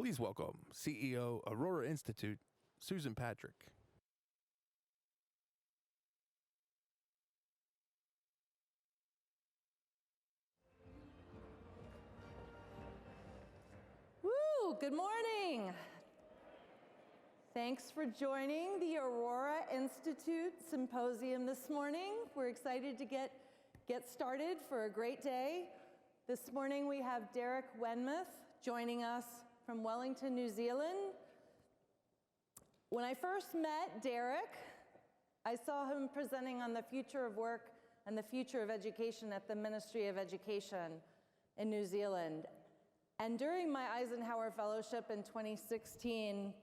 Please welcome CEO, Aurora Institute, Susan Patrick. Woo! Good morning. Thanks for joining the Aurora Institute Symposium this morning. We're excited to get started for a great day. This morning we have Derek Wenmoth joining us from Wellington, New Zealand. When I first met Derek, I saw him presenting on the future of work and the future of education at the Ministry of Education in New Zealand. And during my Eisenhower Fellowship in 2016,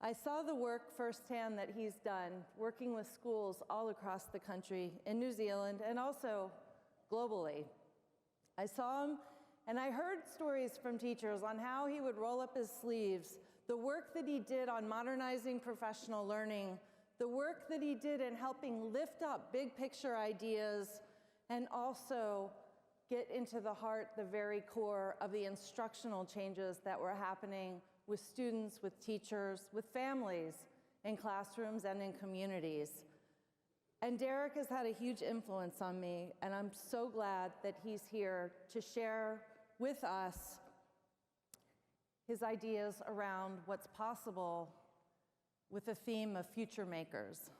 I saw the work firsthand that he's done, working with schools all across the country, in New Zealand and also globally. I saw him and I heard stories from teachers on how he would roll up his sleeves, the work that he did on modernizing professional learning, the work that he did in helping lift up big picture ideas, and also get into the heart, the very core of the instructional changes that were happening with students, with teachers, with families, in classrooms and in communities. And Derek has had a huge influence on me, and I'm so glad that he's here to share with us his ideas around what's possible with the theme of future makers.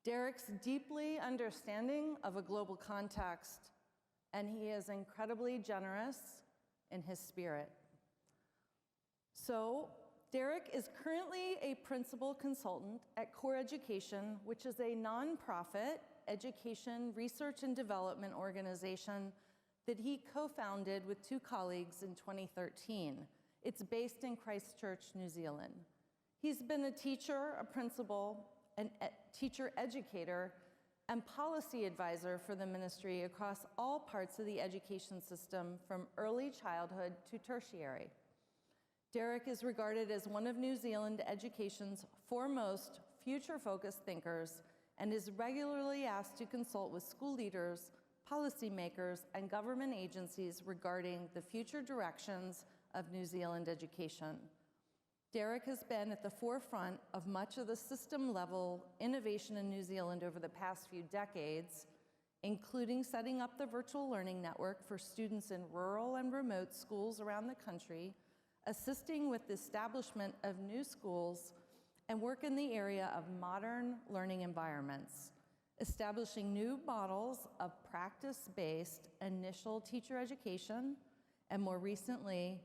Derek's deeply understanding of a global context, and he is incredibly generous in his spirit. So, Derek is currently a principal consultant at Core Education, which is a nonprofit education research and development organization that he co-founded with two colleagues in 2013. It's based in Christchurch, New Zealand. He's been a teacher, a principal, a teacher educator, and policy advisor for the ministry across all parts of the education system, from early childhood to tertiary. Derek is regarded as one of New Zealand education's foremost future-focused thinkers and is regularly asked to consult with school leaders, policymakers, and government agencies regarding the future directions of New Zealand education. Derek has been at the forefront of much of the system-level innovation in New Zealand over the past few decades, including setting up the virtual learning network for students in rural and remote schools around the country, assisting with the establishment of new schools, and work in the area of modern learning environments, establishing new models of practice-based initial teacher education, and more recently,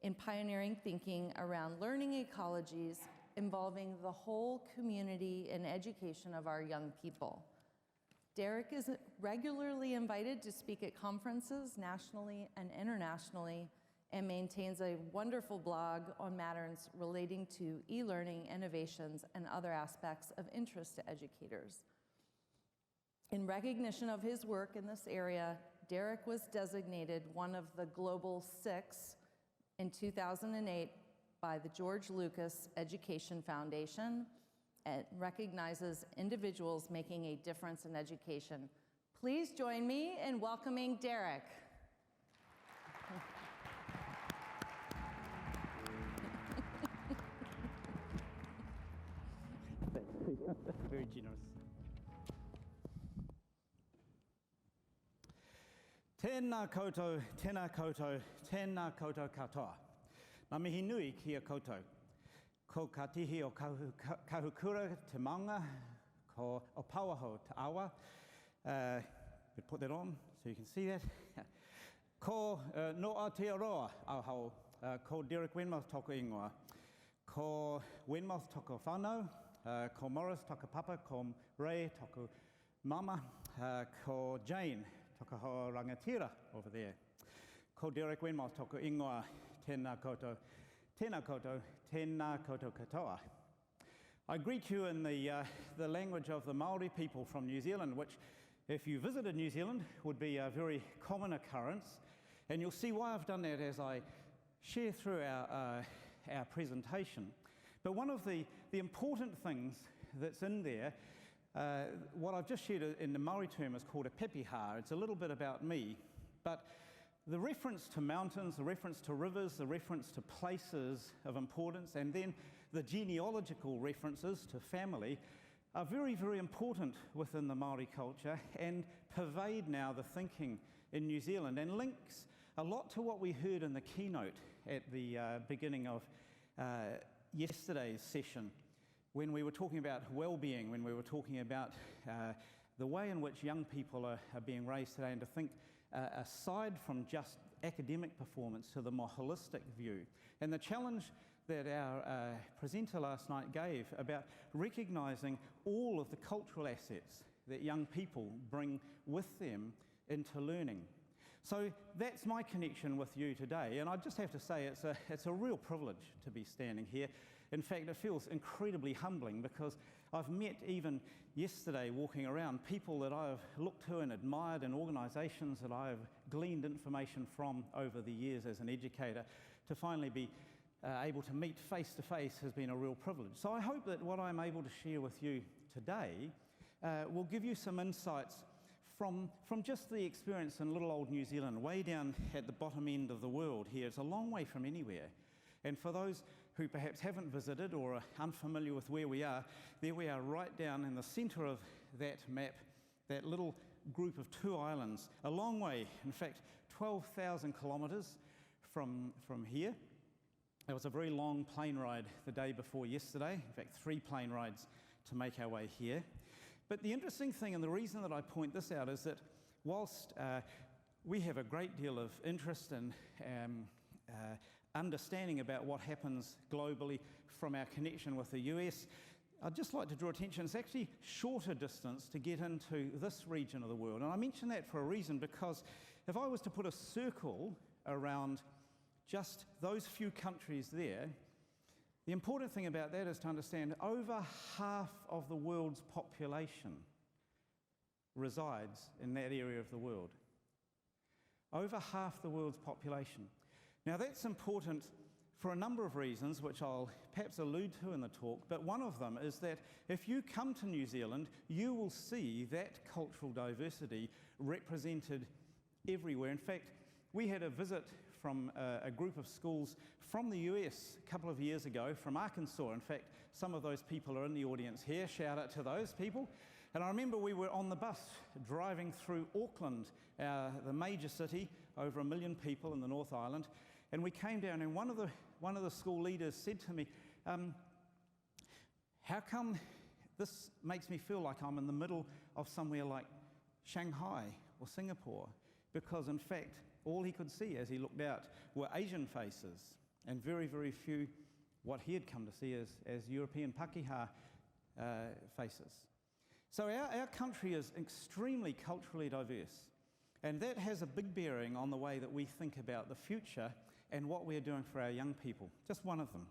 in pioneering thinking around learning ecologies involving the whole community and education of our young people. Derek is regularly invited to speak at conferences nationally and internationally, and maintains a wonderful blog on matters relating to e-learning, innovations, and other aspects of interest to educators. In recognition of his work in this area, Derek was designated one of the Global 6 in 2008 by the George Lucas Education Foundation, and recognizes individuals making a difference in education. Please join me in welcoming Derek. Very generous. Tēnā koutou, tēnā koutou, tēnā koutou katoa. Ngā mihi nui ki a koutou. Ko ka tihi o kahukura te maunga, ko o Pauaho te awa. Could put that on so you can see that. Ko no Aotearoa Aohau, ko Derek Wenmoth toko ingoa. Ko Wenmoth toko whanau. Ko Morris toko papa, ko Ray toko mama, ko Jane toko ho rangatira over there. Ko Derek Wenmoth toko ingoa, tēnā koutou, tēnā koutou, tēnā koutou katoa. I greet you in the language of the Māori people from New Zealand, which, if you visited New Zealand, would be a very common occurrence. And you'll see why I've done that as I share through our presentation. But one of the important things that's in there, what I've just shared in the Māori term is called a pepeha. It's a little bit about me, but the reference to mountains, the reference to rivers, the reference to places of importance, and then the genealogical references to family are very, very important within the Māori culture and pervade now the thinking in New Zealand and links a lot to what we heard in the keynote at the beginning of yesterday's session when we were talking about well-being, when we were talking about the way in which young people are being raised today, and to think aside from just academic performance to the more holistic view. And the challenge that our presenter last night gave about recognising all of the cultural assets that young people bring with them into learning. So that's my connection with you today, and I just have to say it's a real privilege to be standing here. In fact, it feels incredibly humbling because I've met, even yesterday walking around, people that I've looked to and admired in organisations that I've gleaned information from over the years as an educator. To finally be able to meet face to face has been a real privilege. So I hope that what I'm able to share with you today will give you some insights from just the experience in little old New Zealand, way down at the bottom end of the world here. It's a long way from anywhere. And for those who perhaps haven't visited or are unfamiliar with where we are, there we are right down in the centre of that map, that little group of 2 islands, a long way, in fact, 12,000 kilometres from here. It was a very long plane ride the day before yesterday, in fact 3 plane rides to make our way here. But the interesting thing, and the reason that I point this out, is that whilst we have a great deal of interest and understanding about what happens globally from our connection with the US, I'd just like to draw attention, it's actually shorter distance to get into this region of the world. And I mention that for a reason, because if I was to put a circle around just those few countries there, the important thing about that is to understand over half of the world's population resides in that area of the world. Over half the world's population. Now that's important for a number of reasons, which I'll perhaps allude to in the talk, but one of them is that if you come to New Zealand, you will see that cultural diversity represented everywhere. In fact, we had a visit from a group of schools from the US a couple of years ago, from Arkansas. In fact, some of those people are in the audience here. Shout out to those people. And I remember we were on the bus driving through Auckland, the major city, over 1 million people in the North Island, and we came down, and one of the school leaders said to me, how come this makes me feel like I'm in the middle of somewhere like Shanghai or Singapore? Because in fact, all he could see as he looked out were Asian faces and very, very few what he had come to see as European Pakeha faces. So our country is extremely culturally diverse, and that has a big bearing on the way that we think about the future and what we're doing for our young people. Just one of them.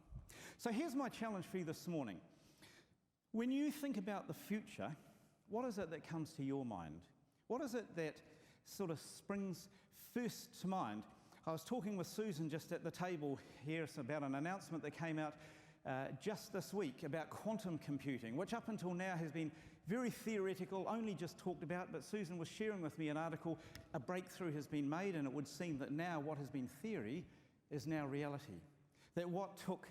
So here's my challenge for you this morning. When you think about the future, what is it that comes to your mind? What is it that sort of springs first to mind? I was talking with Susan just at the table here about an announcement that came out just this week about quantum computing, which up until now has been very theoretical, only just talked about, but Susan was sharing with me an article, a breakthrough has been made, and it would seem that now what has been theory is now reality. That what took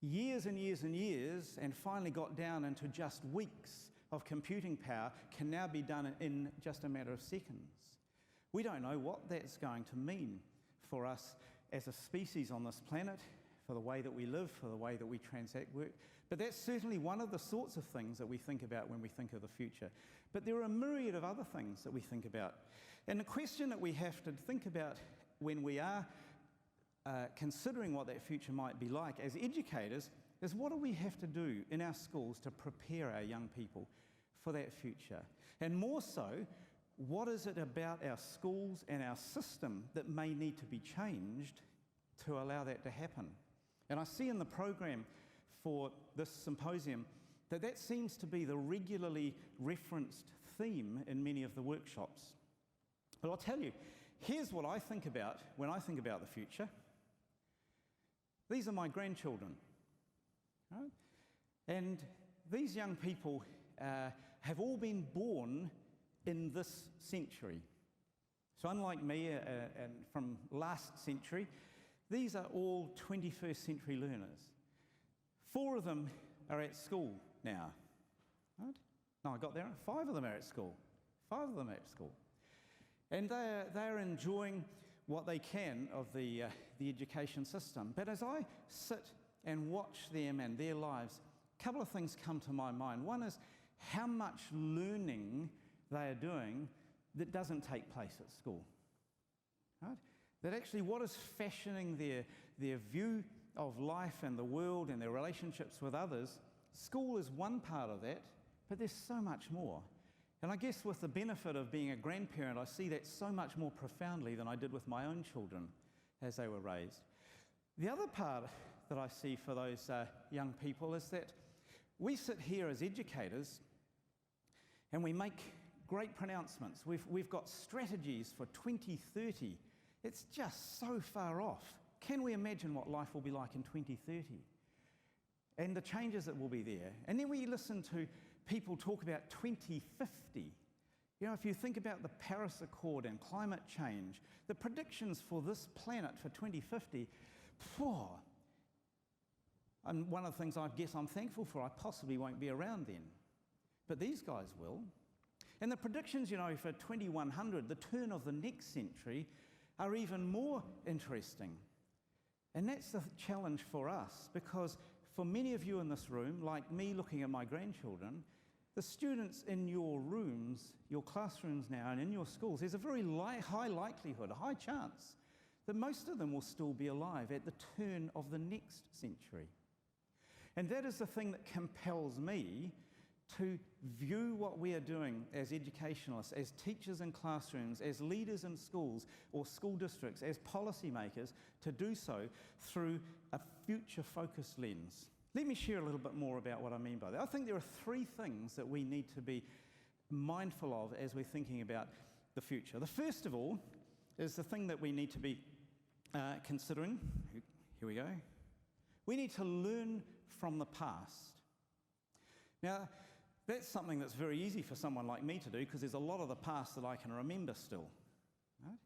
years and years and years and finally got down into just weeks of computing power can now be done in just a matter of seconds. We don't know what that's going to mean for us as a species on this planet, for the way that we live, for the way that we transact work. But that's certainly one of the sorts of things that we think about when we think of the future. But there are a myriad of other things that we think about. And the question that we have to think about when we are considering what that future might be like as educators is, what do we have to do in our schools to prepare our young people for that future? And more so, what is it about our schools and our system that may need to be changed to allow that to happen? And I see in the program for this symposium that seems to be the regularly referenced theme in many of the workshops. But I'll tell you, here's what I think about when I think about the future. These are my grandchildren, right? And these young people have all been born in this century. So unlike me and from last century, these are all 21st century learners. 4 of them are at school now. Right? No, I got there. 5 of them are at school. 5 of them are at school. And they're enjoying what they can of the education system. But as I sit and watch them and their lives, a couple of things come to my mind. One is how much learning they are doing that doesn't take place at school. Right? That actually what is fashioning their view of life and the world and their relationships with others, school is one part of that, but there's so much more. And I guess with the benefit of being a grandparent, I see that so much more profoundly than I did with my own children as they were raised. The other part that I see for those young people is that we sit here as educators and we make great pronouncements. We've got strategies for 2030. It's just so far off. Can we imagine what life will be like in 2030? And the changes that will be there. And then we listen to people talk about 2050. You know, if you think about the Paris Accord and climate change, the predictions for this planet for 2050, and one of the things I guess I'm thankful for, I possibly won't be around then. But these guys will. And the predictions, you know, for 2100, the turn of the next century, are even more interesting. And that's the challenge for us, because for many of you in this room, like me looking at my grandchildren, the students in your rooms, your classrooms now, and in your schools, there's a very high likelihood, a high chance, that most of them will still be alive at the turn of the next century. And that is the thing that compels me to view what we are doing as educationalists, as teachers in classrooms, as leaders in schools or school districts, as policymakers, to do so through a future-focused lens. Let me share a little bit more about what I mean by that. I think there are 3 things that we need to be mindful of as we're thinking about the future. The first of all is the thing that we need to be considering. Here we go. We need to learn from the past. Now, that's something that's very easy for someone like me to do, because there's a lot of the past that I can remember still. Right?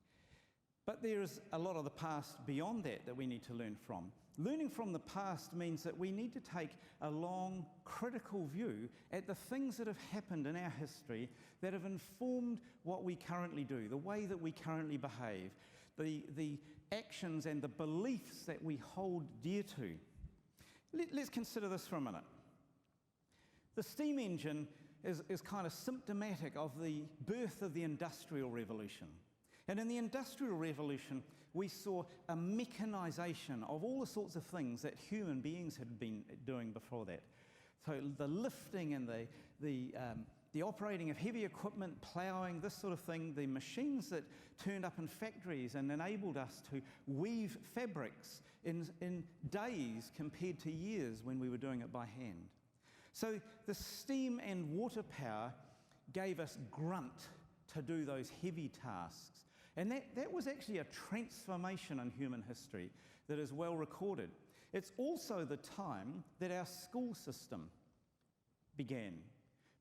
But there is a lot of the past beyond that we need to learn from. Learning from the past means that we need to take a long, critical view at the things that have happened in our history that have informed what we currently do, the way that we currently behave, the actions and the beliefs that we hold dear to. Let's consider this for a minute. The steam engine is kind of symptomatic of the birth of the Industrial Revolution. And in the Industrial Revolution, we saw a mechanization of all the sorts of things that human beings had been doing before that. So the lifting and the operating of heavy equipment, ploughing, this sort of thing, the machines that turned up in factories and enabled us to weave fabrics in days compared to years when we were doing it by hand. So the steam and water power gave us grunt to do those heavy tasks. And that was actually a transformation in human history that is well recorded. It's also the time that our school system began,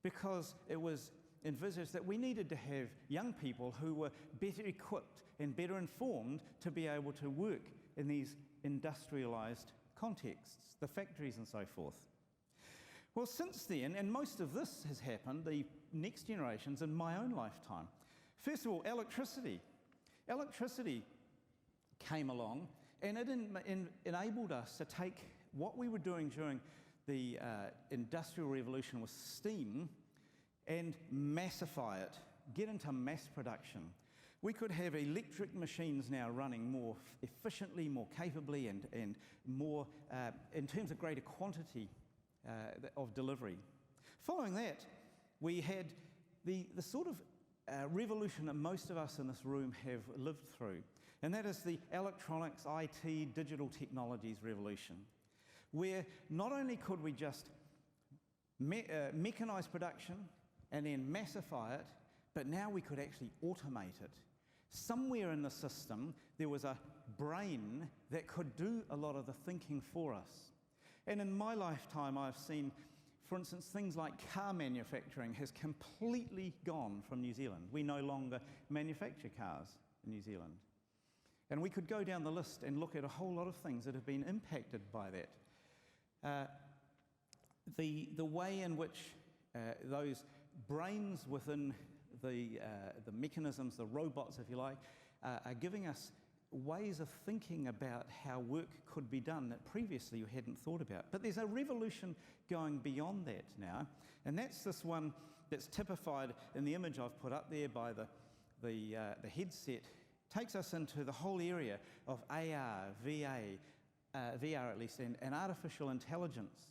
because it was envisaged that we needed to have young people who were better equipped and better informed to be able to work in these industrialized contexts, the factories and so forth. Well, since then, and most of this has happened, the next generations in my own lifetime. First of all, electricity. Electricity came along, and it enabled us to take what we were doing during the Industrial Revolution with steam and massify it, get into mass production. We could have electric machines now running more efficiently, more capably, and more in terms of greater quantity of delivery. Following that, we had the sort of revolution that most of us in this room have lived through, and that is the electronics, IT, digital technologies revolution, where not only could we just mechanize production and then massify it, but now we could actually automate it. Somewhere in the system, there was a brain that could do a lot of the thinking for us. And in my lifetime, I've seen, for instance, things like car manufacturing has completely gone from New Zealand. We no longer manufacture cars in New Zealand. And we could go down the list and look at a whole lot of things that have been impacted by that. The way in which those brains within the mechanisms, the robots, if you like, are giving us ways of thinking about how work could be done that previously you hadn't thought about. But there's a revolution going beyond that now, and that's this one that's typified in the image I've put up there by the headset. Takes us into the whole area of AR, VR at least, and artificial intelligence.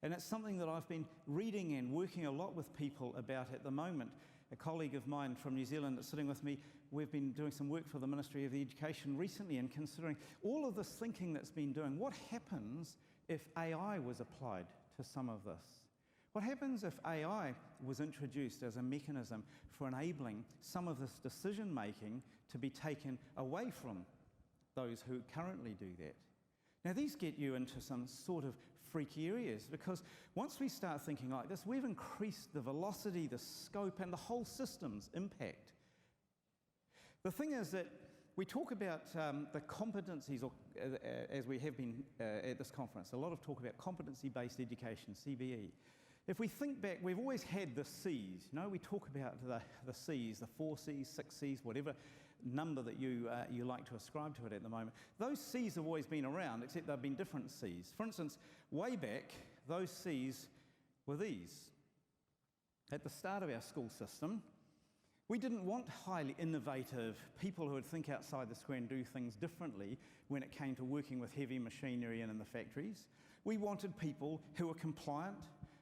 And it's something that I've been reading and working a lot with people about at the moment. A colleague of mine from New Zealand that's sitting with me, we've been doing some work for the Ministry of Education recently and considering all of this thinking that's been doing. What happens if AI was applied to some of this? What happens if AI was introduced as a mechanism for enabling some of this decision making to be taken away from those who currently do that? Now, these get you into some sort of freaky areas, because once we start thinking like this, we've increased the velocity, the scope, and the whole system's impact. The thing is that we talk about the competencies, or as we have been at this conference, a lot of talk about competency-based education, CBE. If we think back, we've always had the C's. You know, we talk about the C's, the 4 C's, 6 C's, whatever number that you like to ascribe to it at the moment. Those C's have always been around, except they've been different C's. For instance, way back, those C's were these. At the start of our school system, we didn't want highly innovative people who would think outside the square and do things differently when it came to working with heavy machinery and in the factories. We wanted people who were compliant,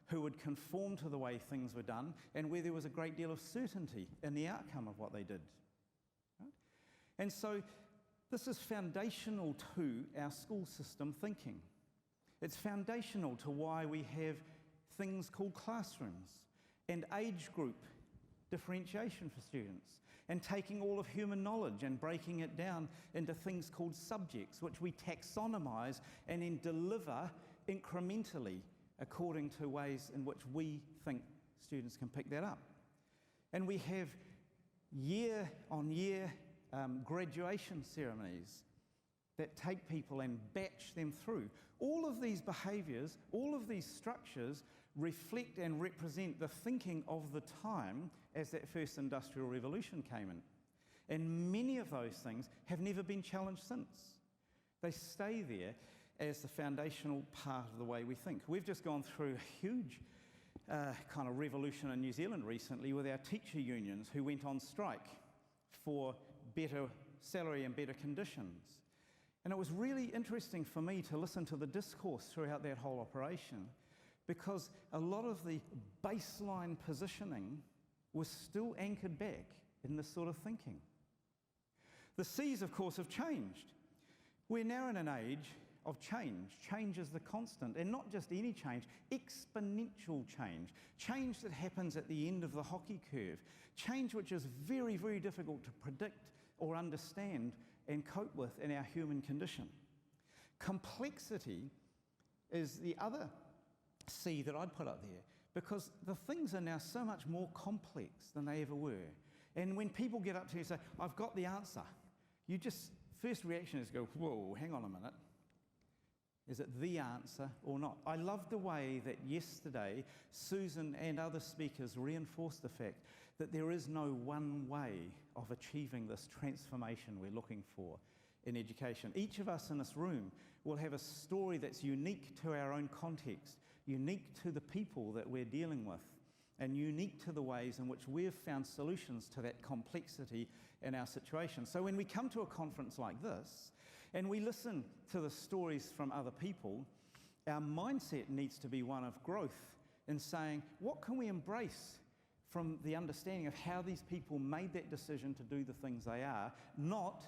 who would conform to the way things were done, and where there was a great deal of certainty in the outcome of what they did. Right? And so this is foundational to our school system thinking. It's foundational to why we have things called classrooms and age group differentiation for students, and taking all of human knowledge and breaking it down into things called subjects, which we taxonomize and then deliver incrementally according to ways in which we think students can pick that up. And we have year-on-year graduation ceremonies that take people and batch them through. All of these behaviours, all of these structures reflect and represent the thinking of the time as that first industrial revolution came in. And many of those things have never been challenged since. They stay there as the foundational part of the way we think. We've just gone through a huge kind of revolution in New Zealand recently with our teacher unions who went on strike for better salary and better conditions. And it was really interesting for me to listen to the discourse throughout that whole operation, because a lot of the baseline positioning was still anchored back in this sort of thinking. The C's, of course, have changed. We're now in an age of change. Change is the constant, and not just any change, exponential change. Change that happens at the end of the hockey curve. Change which is very, very difficult to predict or understand and cope with in our human condition. Complexity is the other C that I'd put up there, because the things are now so much more complex than they ever were. And when people get up to you and say, I've got the answer, you just, first reaction is go, whoa, hang on a minute. Is it the answer or not? I love the way that yesterday Susan and other speakers reinforced the fact that there is no one way of achieving this transformation we're looking for in education. Each of us in this room will have a story that's unique to our own context, unique to the people that we're dealing with, and unique to the ways in which we've found solutions to that complexity in our situation. So when we come to a conference like this, and we listen to the stories from other people, our mindset needs to be one of growth in saying, what can we embrace from the understanding of how these people made that decision to do the things they are, not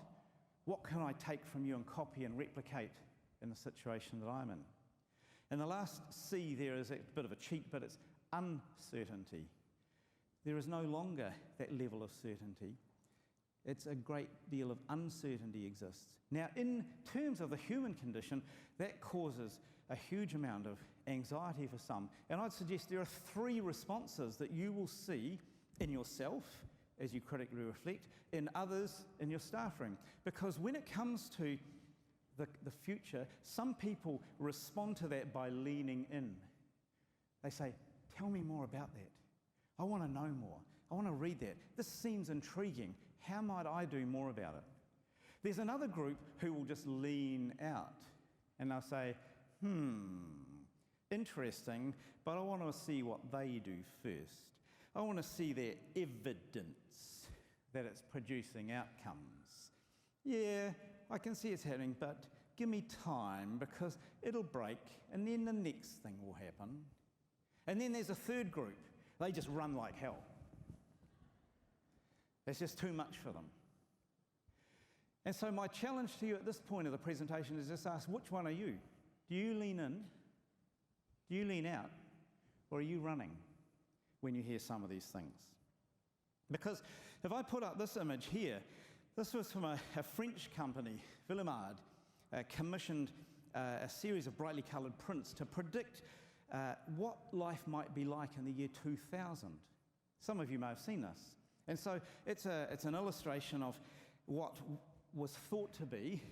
what can I take from you and copy and replicate in the situation that I'm in. And the last C there is a bit of a cheat, but it's uncertainty. There is no longer that level of certainty. It's a great deal of uncertainty exists. Now, in terms of the human condition, that causes a huge amount of anxiety for some. And I'd suggest there are 3 responses that you will see in yourself, as you critically reflect, in others in your staff room. Because when it comes to the future, some people respond to that by leaning in. They say, tell me more about that. I want to know more. I want to read that. This seems intriguing. How might I do more about it? There's another group who will just lean out and they'll say, interesting, but I want to see what they do first. I want to see their evidence that it's producing outcomes. Yeah, I can see it's happening, but give me time because it'll break and then the next thing will happen. And then there's a third group. They just run like hell. It's just too much for them. And so my challenge to you at this point of the presentation is just ask, which one are you? Do you lean in? Do you lean out? Or are you running when you hear some of these things? Because if I put up this image here, this was from a French company, Villemard, commissioned a series of brightly coloured prints to predict what life might be like in the year 2000. Some of you may have seen this. And so it's an illustration of what was thought to be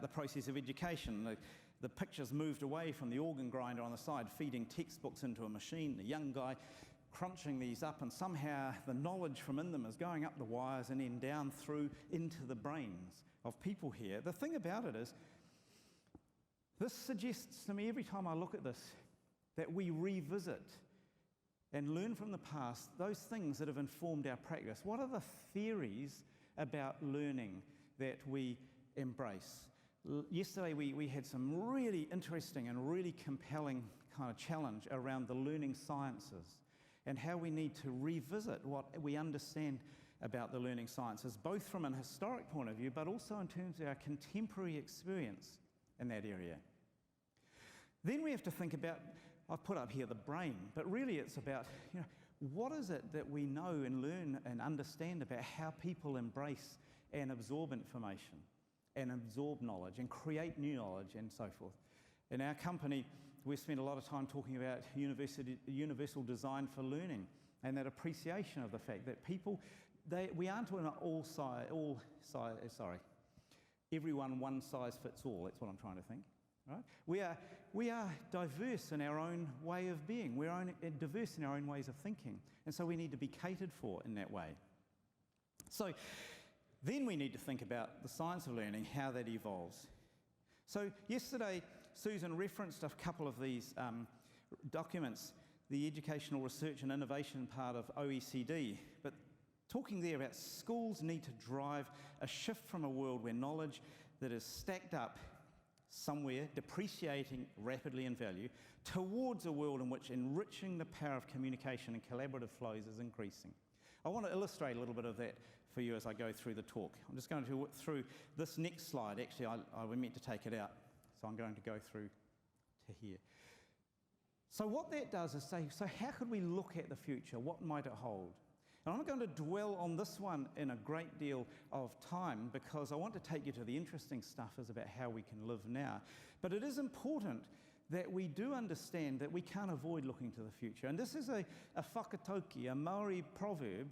the process of education. The pictures moved away from the organ grinder on the side, feeding textbooks into a machine, the young guy crunching these up, and somehow the knowledge from in them is going up the wires and then down through into the brains of people here. The thing about it is, this suggests to me every time I look at this, that we revisit and learn from the past those things that have informed our practice. What are the theories about learning that we embrace? Yesterday we had some really interesting and really compelling kind of challenge around the learning sciences and how we need to revisit what we understand about the learning sciences, both from an historic point of view, but also in terms of our contemporary experience in that area. Then we have to think about, I've put up here the brain, but really it's about, what is it that we know and learn and understand about how people embrace and absorb information and absorb knowledge and create new knowledge and so forth. In our company, we spend a lot of time talking about universal design for learning and that appreciation of the fact that people, we aren't everyone one size fits all. That's what I'm trying to think. Right? We are diverse in our own way of being. We're diverse in our own ways of thinking. And so we need to be catered for in that way. So then we need to think about the science of learning, how that evolves. So yesterday, Susan referenced a couple of these documents, the Educational Research and Innovation part of OECD, but talking there about schools need to drive a shift from a world where knowledge that is stacked up somewhere, depreciating rapidly in value, towards a world in which enriching the power of communication and collaborative flows is increasing. I want to illustrate a little bit of that for you as I go through the talk. I'm just going to go through this next slide. Actually, I meant to take it out, so I'm going to go through to here. So what that does is say, so how could we look at the future? What might it hold? And I'm not going to dwell on this one in a great deal of time because I want to take you to the interesting stuff is about how we can live now. But it is important that we do understand that we can't avoid looking to the future. And this is a whakatoki, a Maori proverb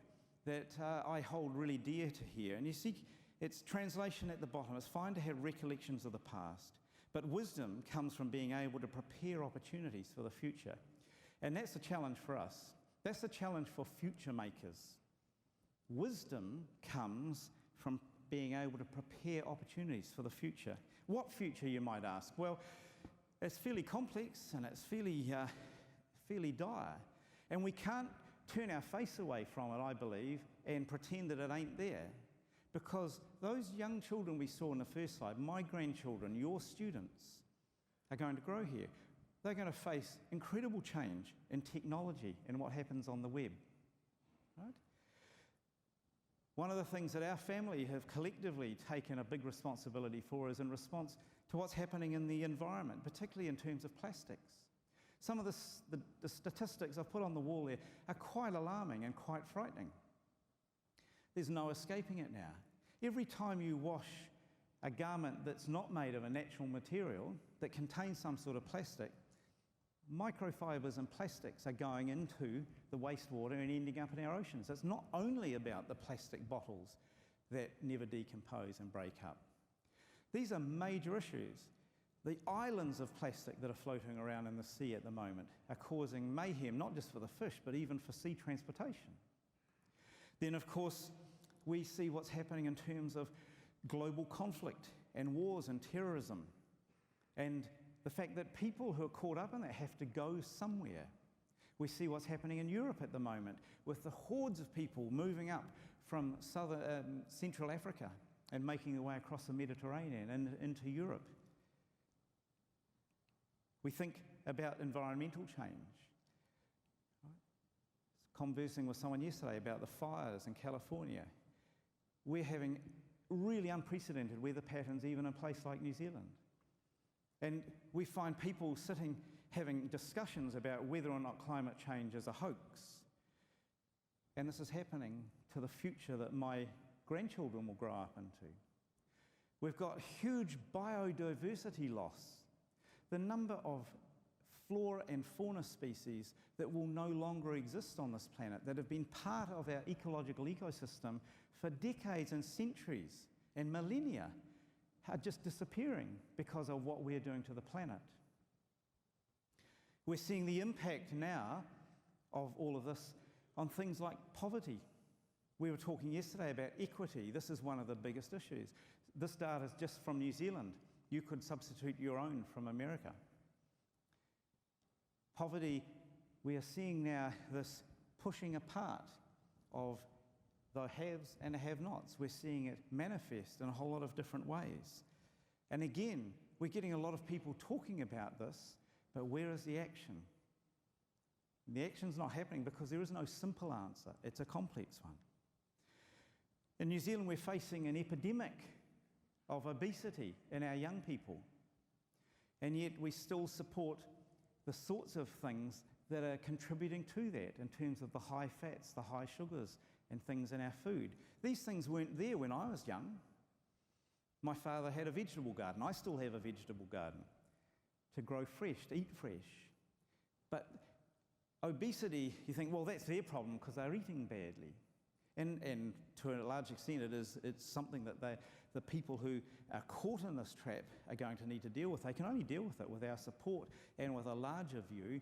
that I hold really dear to here. And you see, its translation at the bottom is fine to have recollections of the past, but wisdom comes from being able to prepare opportunities for the future. And that's a challenge for us. That's the challenge for future makers. Wisdom comes from being able to prepare opportunities for the future. What future, you might ask? Well, it's fairly complex and it's fairly dire. And we can't turn our face away from it, I believe, and pretend that it ain't there. Because those young children we saw in the first slide, my grandchildren, your students, are going to grow here. They're going to face incredible change in technology and what happens on the web. Right? One of the things that our family have collectively taken a big responsibility for is in response to what's happening in the environment, particularly in terms of plastics. Some of the statistics I've put on the wall there are quite alarming and quite frightening. There's no escaping it now. Every time you wash a garment that's not made of a natural material that contains some sort of plastic, microfibers and plastics are going into the wastewater and ending up in our oceans. It's not only about the plastic bottles that never decompose and break up. These are major issues. The islands of plastic that are floating around in the sea at the moment are causing mayhem, not just for the fish, but even for sea transportation. Then, of course, we see what's happening in terms of global conflict and wars and terrorism, and the fact that people who are caught up in that have to go somewhere. We see what's happening in Europe at the moment with the hordes of people moving up from Central Africa and making their way across the Mediterranean and into Europe. We think about environmental change. Conversing with someone yesterday about the fires in California. We're having really unprecedented weather patterns even in a place like New Zealand. And we find people sitting having discussions about whether or not climate change is a hoax. And this is happening to the future that my grandchildren will grow up into. We've got huge biodiversity loss. The number of flora and fauna species that will no longer exist on this planet, that have been part of our ecological ecosystem for decades and centuries and millennia, are just disappearing because of what we're doing to the planet. We're seeing the impact now of all of this on things like poverty. We were talking yesterday about equity. This is one of the biggest issues. This data is just from New Zealand. You could substitute your own from America. Poverty, we are seeing now this pushing apart of the haves and the have-nots. We're seeing it manifest in a whole lot of different ways. And again, we're getting a lot of people talking about this, but where is the action? The action's not happening because there is no simple answer. It's a complex one. In New Zealand, we're facing an epidemic of obesity in our young people, and yet we still support the sorts of things that are contributing to that in terms of the high fats, the high sugars, and things in our food. These things weren't there when I was young. My father had a vegetable garden. I still have a vegetable garden to grow fresh, to eat fresh. But obesity, you think, well, that's their problem because they're eating badly. And to a large extent, it's something that the people who are caught in this trap are going to need to deal with. They can only deal with it with our support and with a larger view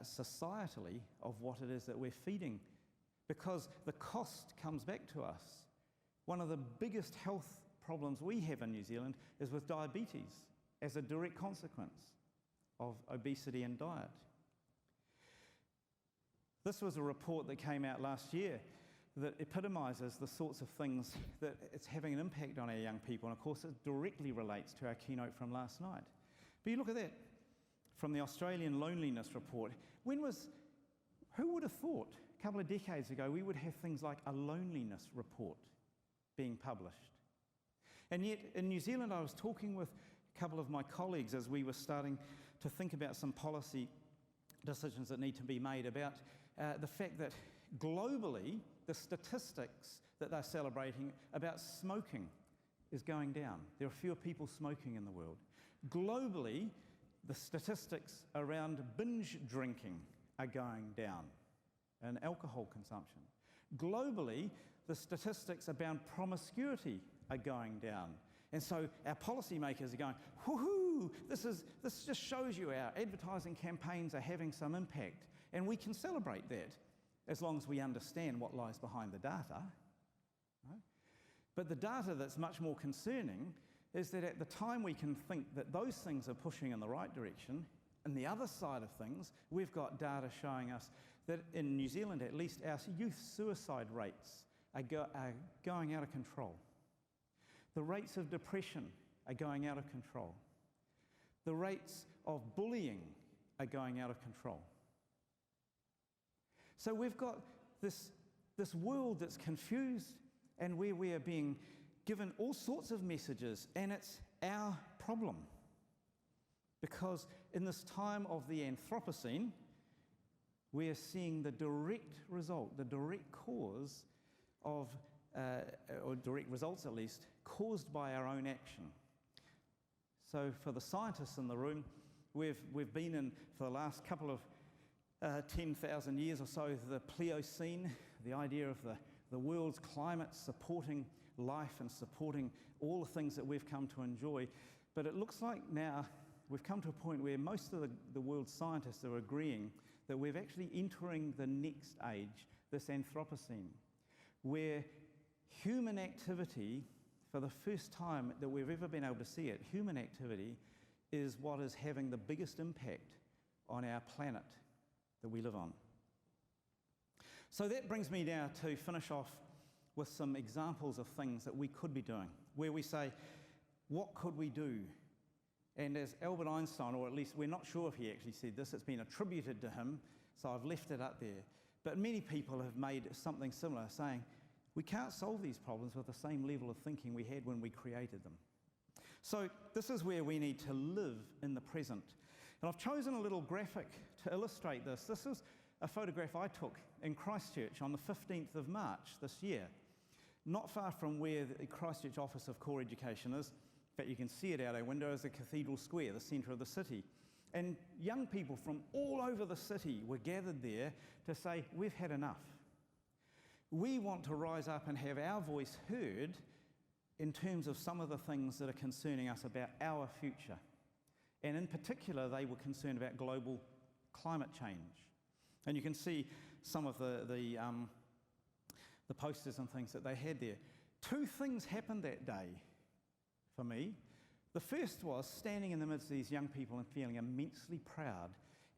societally of what it is that we're feeding, because the cost comes back to us. One of the biggest health problems we have in New Zealand is with diabetes as a direct consequence of obesity and diet. This was a report that came out last year that epitomises the sorts of things that it's having an impact on our young people, and of course it directly relates to our keynote from last night. But you look at that from the Australian Loneliness Report. Who would have thought a couple of decades ago we would have things like a loneliness report being published? And yet in New Zealand, I was talking with a couple of my colleagues as we were starting to think about some policy decisions that need to be made about the fact that globally, the statistics that they're celebrating about smoking is going down. There are fewer people smoking in the world. Globally, the statistics around binge drinking are going down, and alcohol consumption. Globally, the statistics about promiscuity are going down. And so our policymakers are going, woohoo, this just shows you our advertising campaigns are having some impact. And we can celebrate that as long as we understand what lies behind the data. Right? But the data that's much more concerning is that at the time we can think that those things are pushing in the right direction, and the other side of things, we've got data showing us that in New Zealand at least, our youth suicide rates are going out of control. The rates of depression are going out of control. The rates of bullying are going out of control. So we've got this world that's confused, and where we are being given all sorts of messages, and it's our problem. Because in this time of the Anthropocene, we are seeing the direct result, the direct cause of, or direct results at least, caused by our own action. So for the scientists in the room, We've been in, for the last couple of 10,000 years or so, the Pliocene, the idea of the world's climate supporting life and supporting all the things that we've come to enjoy. But it looks like now we've come to a point where most of the world's scientists are agreeing that we're actually entering the next age, this Anthropocene, where human activity, for the first time that we've ever been able to see it, human activity is what is having the biggest impact on our planet that we live on. So that brings me now to finish off with some examples of things that we could be doing, where we say, what could we do? And as Albert Einstein, or at least we're not sure if he actually said this, it's been attributed to him, so I've left it up there. But many people have made something similar, saying, we can't solve these problems with the same level of thinking we had when we created them. So this is where we need to live in the present. And I've chosen a little graphic to illustrate this. This is a photograph I took in Christchurch on the 15th of March this year, not far from where the Christchurch Office of Core Education is. In fact, you can see it out our window as the Cathedral Square, the centre of the city. And young people from all over the city were gathered there to say, we've had enough. We want to rise up and have our voice heard in terms of some of the things that are concerning us about our future. And in particular, they were concerned about global climate change. And you can see some of the posters and things that they had there. Two things happened that day for me. The first was standing in the midst of these young people and feeling immensely proud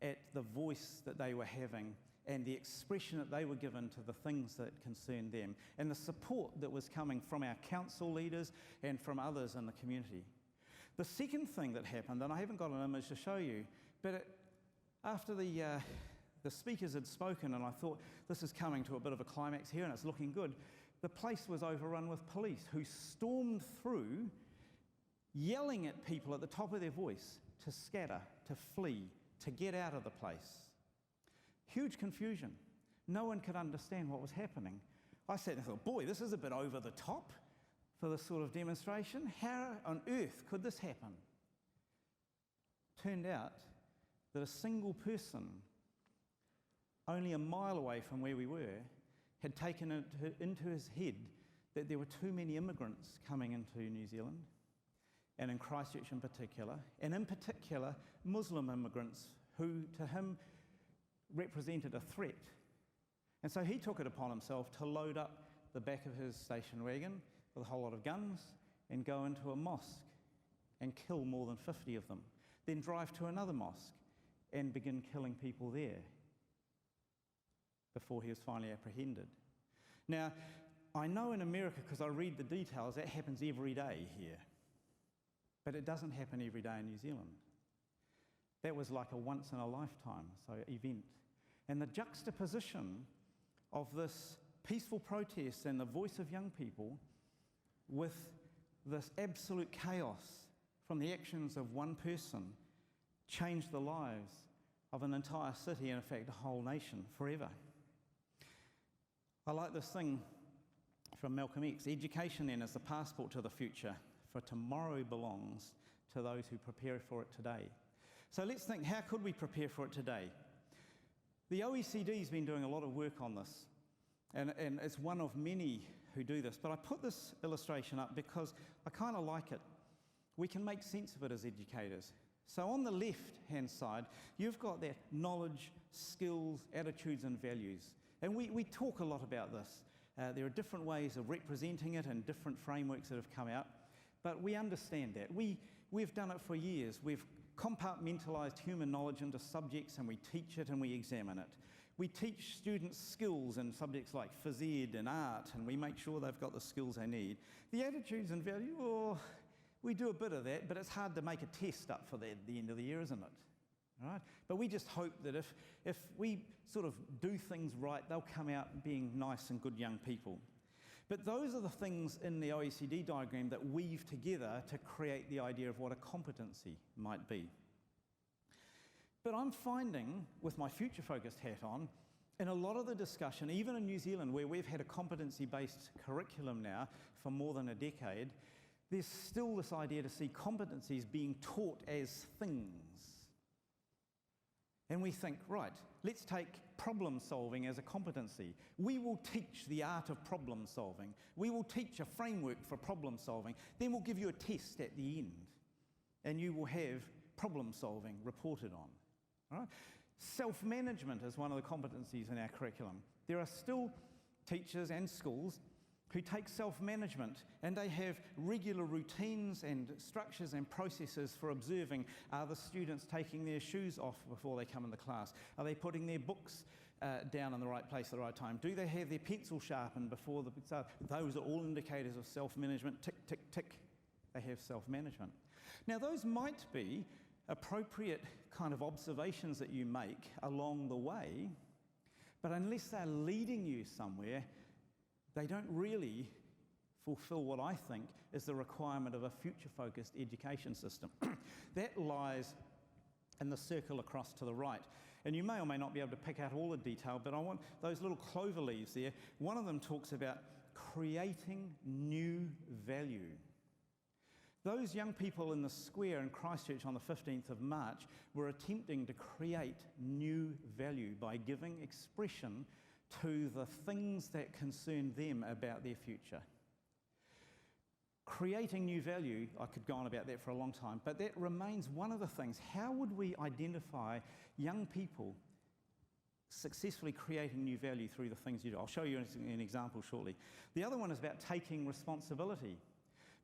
at the voice that they were having and the expression that they were given to the things that concerned them, and the support that was coming from our council leaders and from others in the community. The second thing that happened, and I haven't got an image to show you, but after the speakers had spoken, and I thought this is coming to a bit of a climax here and it's looking good, the place was overrun with police who stormed through, yelling at people at the top of their voice to scatter, to flee, to get out of the place. Huge confusion. No one could understand what was happening. I sat and thought, boy, this is a bit over the top for this sort of demonstration. How on earth could this happen? Turned out that a single person, only a mile away from where we were, had taken it into his head that there were too many immigrants coming into New Zealand, and in Christchurch in particular, and in particular Muslim immigrants who to him represented a threat. And so he took it upon himself to load up the back of his station wagon with a whole lot of guns and go into a mosque and kill more than 50 of them, then drive to another mosque and begin killing people there before he was finally apprehended. Now, I know in America, because I read the details, that happens every day here. But it doesn't happen every day in New Zealand. That was like a once-in-a-lifetime event. And the juxtaposition of this peaceful protest and the voice of young people with this absolute chaos from the actions of one person changed the lives of an entire city and, in fact, a whole nation forever. I like this thing from Malcolm X. Education, then, is the passport to the future, for tomorrow belongs to those who prepare for it today. So let's think, how could we prepare for it today? The OECD's been doing a lot of work on this, and it's one of many who do this. But I put this illustration up because I kind of like it. We can make sense of it as educators. So on the left-hand side, you've got that knowledge, skills, attitudes, and values. And we talk a lot about this. There are different ways of representing it and different frameworks that have come out. But we understand that. We've done it for years. We've compartmentalized human knowledge into subjects, and we teach it and we examine it. We teach students skills in subjects like phys ed and art, and we make sure they've got the skills they need. The attitudes and value, we do a bit of that, but it's hard to make a test up for that at the end of the year, isn't it? Right? But we just hope that if we sort of do things right, they'll come out being nice and good young people. But those are the things in the OECD diagram that weave together to create the idea of what a competency might be. But I'm finding, with my future-focused hat on, in a lot of the discussion, even in New Zealand, where we've had a competency-based curriculum now for more than a decade, there's still this idea to see competencies being taught as things. And we think, right, let's take problem solving as a competency. We will teach the art of problem solving. We will teach a framework for problem solving. Then we'll give you a test at the end, and you will have problem solving reported on. Right? Self-management is one of the competencies in our curriculum. There are still teachers and schools who take self-management and they have regular routines and structures and processes for observing, are the students taking their shoes off before they come into class? Are they putting their books down in the right place at the right time? Do they have their pencil sharpened before the start? Those are all indicators of self-management. Tick, tick, tick, they have self-management. Now those might be appropriate kind of observations that you make along the way, but unless they're leading you somewhere, they don't really fulfill what I think is the requirement of a future-focused education system. That lies in the circle across to the right. And you may or may not be able to pick out all the detail, but I want those little clover leaves there. One of them talks about creating new value. Those young people in the square in Christchurch on the 15th of March were attempting to create new value by giving expression to the things that concern them about their future. Creating new value, I could go on about that for a long time, but that remains one of the things. How would we identify young people successfully creating new value through the things you do? I'll show you an example shortly. The other one is about taking responsibility,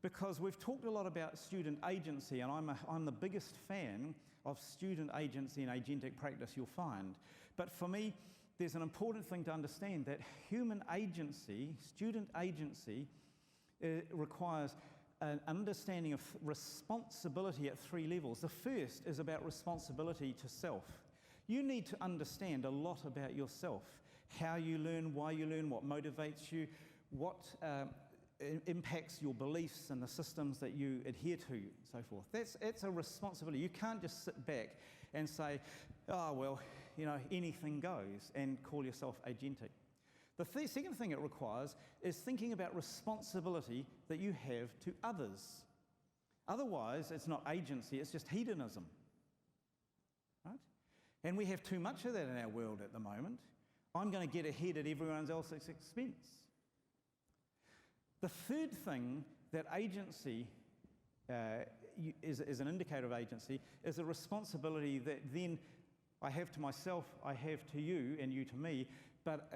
because we've talked a lot about student agency, and I'm the biggest fan of student agency and agentic practice you'll find. But for me, there's an important thing to understand, that human agency, student agency, requires an understanding of responsibility at 3 levels. The first is about responsibility to self. You need to understand a lot about yourself, how you learn, why you learn, what motivates you, what impacts your beliefs and the systems that you adhere to, and so forth. That's a responsibility. You can't just sit back and say, oh, well, you know, anything goes, and call yourself agentic. The second thing it requires is thinking about responsibility that you have to others. Otherwise, it's not agency, it's just hedonism. Right? And we have too much of that in our world at the moment. I'm going to get ahead at everyone else's expense. The third thing that agency is an indicator of agency is a responsibility that then I have to myself, I have to you, and you to me, but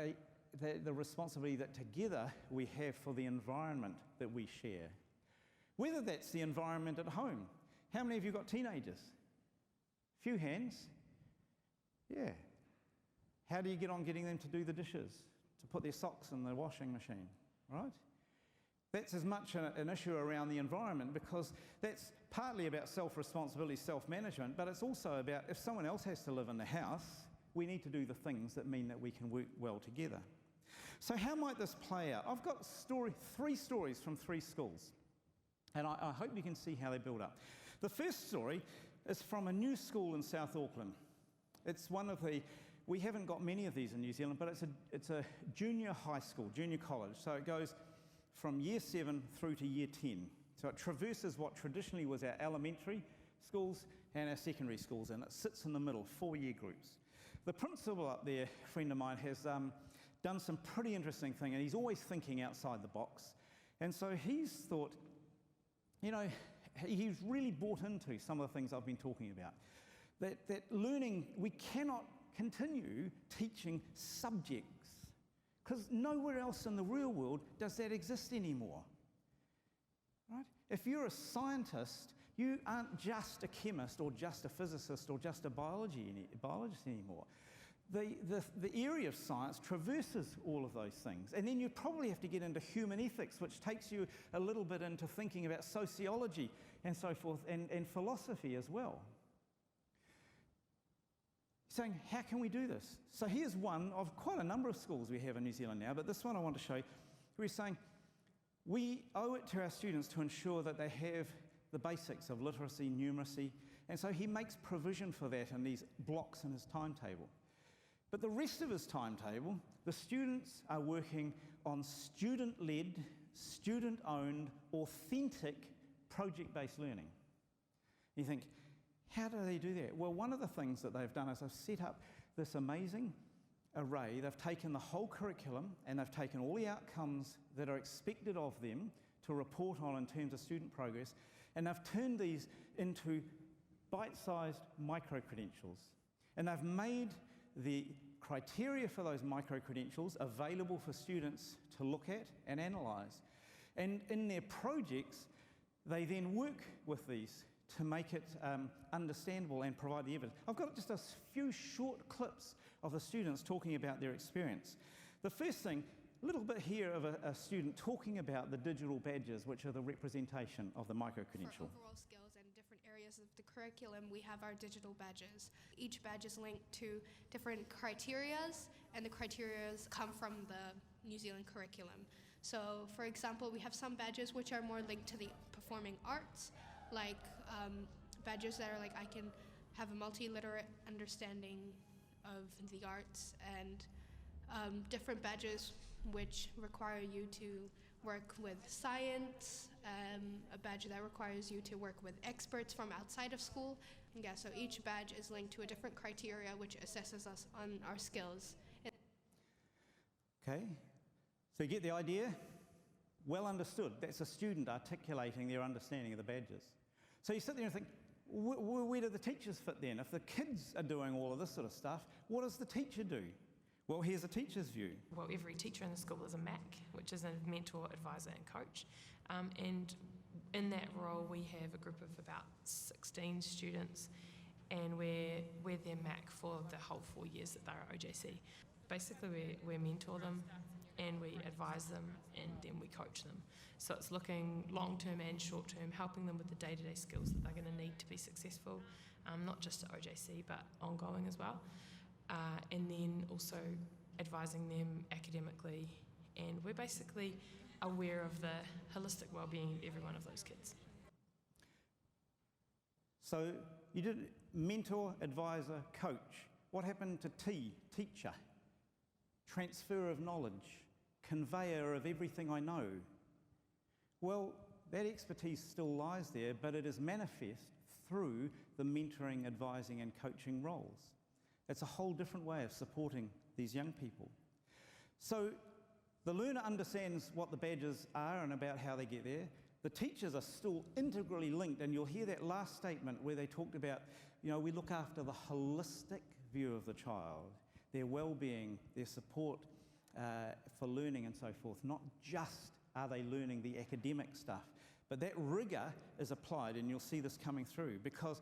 the responsibility that together we have for the environment that we share. Whether that's the environment at home. How many of you got teenagers? Few hands. Yeah. How do you get on getting them to do the dishes, to put their socks in the washing machine, right? That's as much an issue around the environment, because that's partly about self-responsibility, self-management, but it's also about if someone else has to live in the house, we need to do the things that mean that we can work well together. So how might this play out? I've got 3 stories from 3 schools, and I hope you can see how they build up. The first story is from a new school in South Auckland. It's one of the, we haven't got many of these in New Zealand, but it's a junior high school, junior college, so it goes from year 7 through to year 10. So it traverses what traditionally was our elementary schools and our secondary schools, and it sits in the middle, 4-year groups. The principal up there, a friend of mine, has done some pretty interesting thing, and he's always thinking outside the box. And so he's thought, you know, he's really bought into some of the things I've been talking about. That learning, we cannot continue teaching subjects, because nowhere else in the real world does that exist anymore. Right? If you're a scientist, you aren't just a chemist or just a physicist or just a biologist anymore. The area of science traverses all of those things. And then you probably have to get into human ethics, which takes you a little bit into thinking about sociology and so forth, and philosophy as well. Saying, how can we do this? So here's one of quite a number of schools we have in New Zealand now, but this one I want to show you. We're saying we owe it to our students to ensure that they have the basics of literacy, numeracy, and so he makes provision for that in these blocks in his timetable. But the rest of his timetable, the students are working on student-led, student-owned, authentic, project-based learning. You think, How do they do that? Well, one of the things that they've done is they've set up this amazing array. They've taken the whole curriculum and they've taken all the outcomes that are expected of them to report on in terms of student progress, and they've turned these into bite-sized micro-credentials. And they've made the criteria for those micro-credentials available for students to look at and analyse. And in their projects, they then work with these to make it understandable and provide the evidence. I've got just a few short clips of the students talking about their experience. The first thing, a little bit here of a student talking about the digital badges, which are the representation of the micro-credential. For overall skills and different areas of the curriculum, we have our digital badges. Each badge is linked to different criterias, and the criterias come from the New Zealand curriculum. So, for example, we have some badges which are more linked to the performing arts, like badges that are like I can have a multi-literate understanding of the arts, and different badges which require you to work with science, a badge that requires you to work with experts from outside of school. And yeah, so each badge is linked to a different criteria which assesses us on our skills. Okay, so you get the idea? Well understood. That's a student articulating their understanding of the badges. So you sit there and think, where do the teachers fit then? If the kids are doing all of this sort of stuff, what does the teacher do? Well, here's a teacher's view. Well, every teacher in the school is a MAC, which is a mentor, advisor and coach. And in that role, we have a group of about 16 students, and we're their MAC for the whole 4 years that they're at OJC. Basically, we mentor them and we advise them and then we coach them. So it's looking long-term and short-term, helping them with the day-to-day skills that they're going to need to be successful, not just at OJC, but ongoing as well. And then also advising them academically, and we're basically aware of the holistic well-being of every one of those kids. So you did mentor, advisor, coach. What happened to T, teacher? Transfer of knowledge, conveyor of everything I know. Well, that expertise still lies there, but it is manifest through the mentoring, advising and coaching roles. It's a whole different way of supporting these young people. So the learner understands what the badges are and about how they get there. The teachers are still integrally linked, and you'll hear that last statement where they talked about, we look after the holistic view of the child, their well-being, their support for learning and so forth. Not just are they learning the academic stuff, but that rigour is applied, and you'll see this coming through, because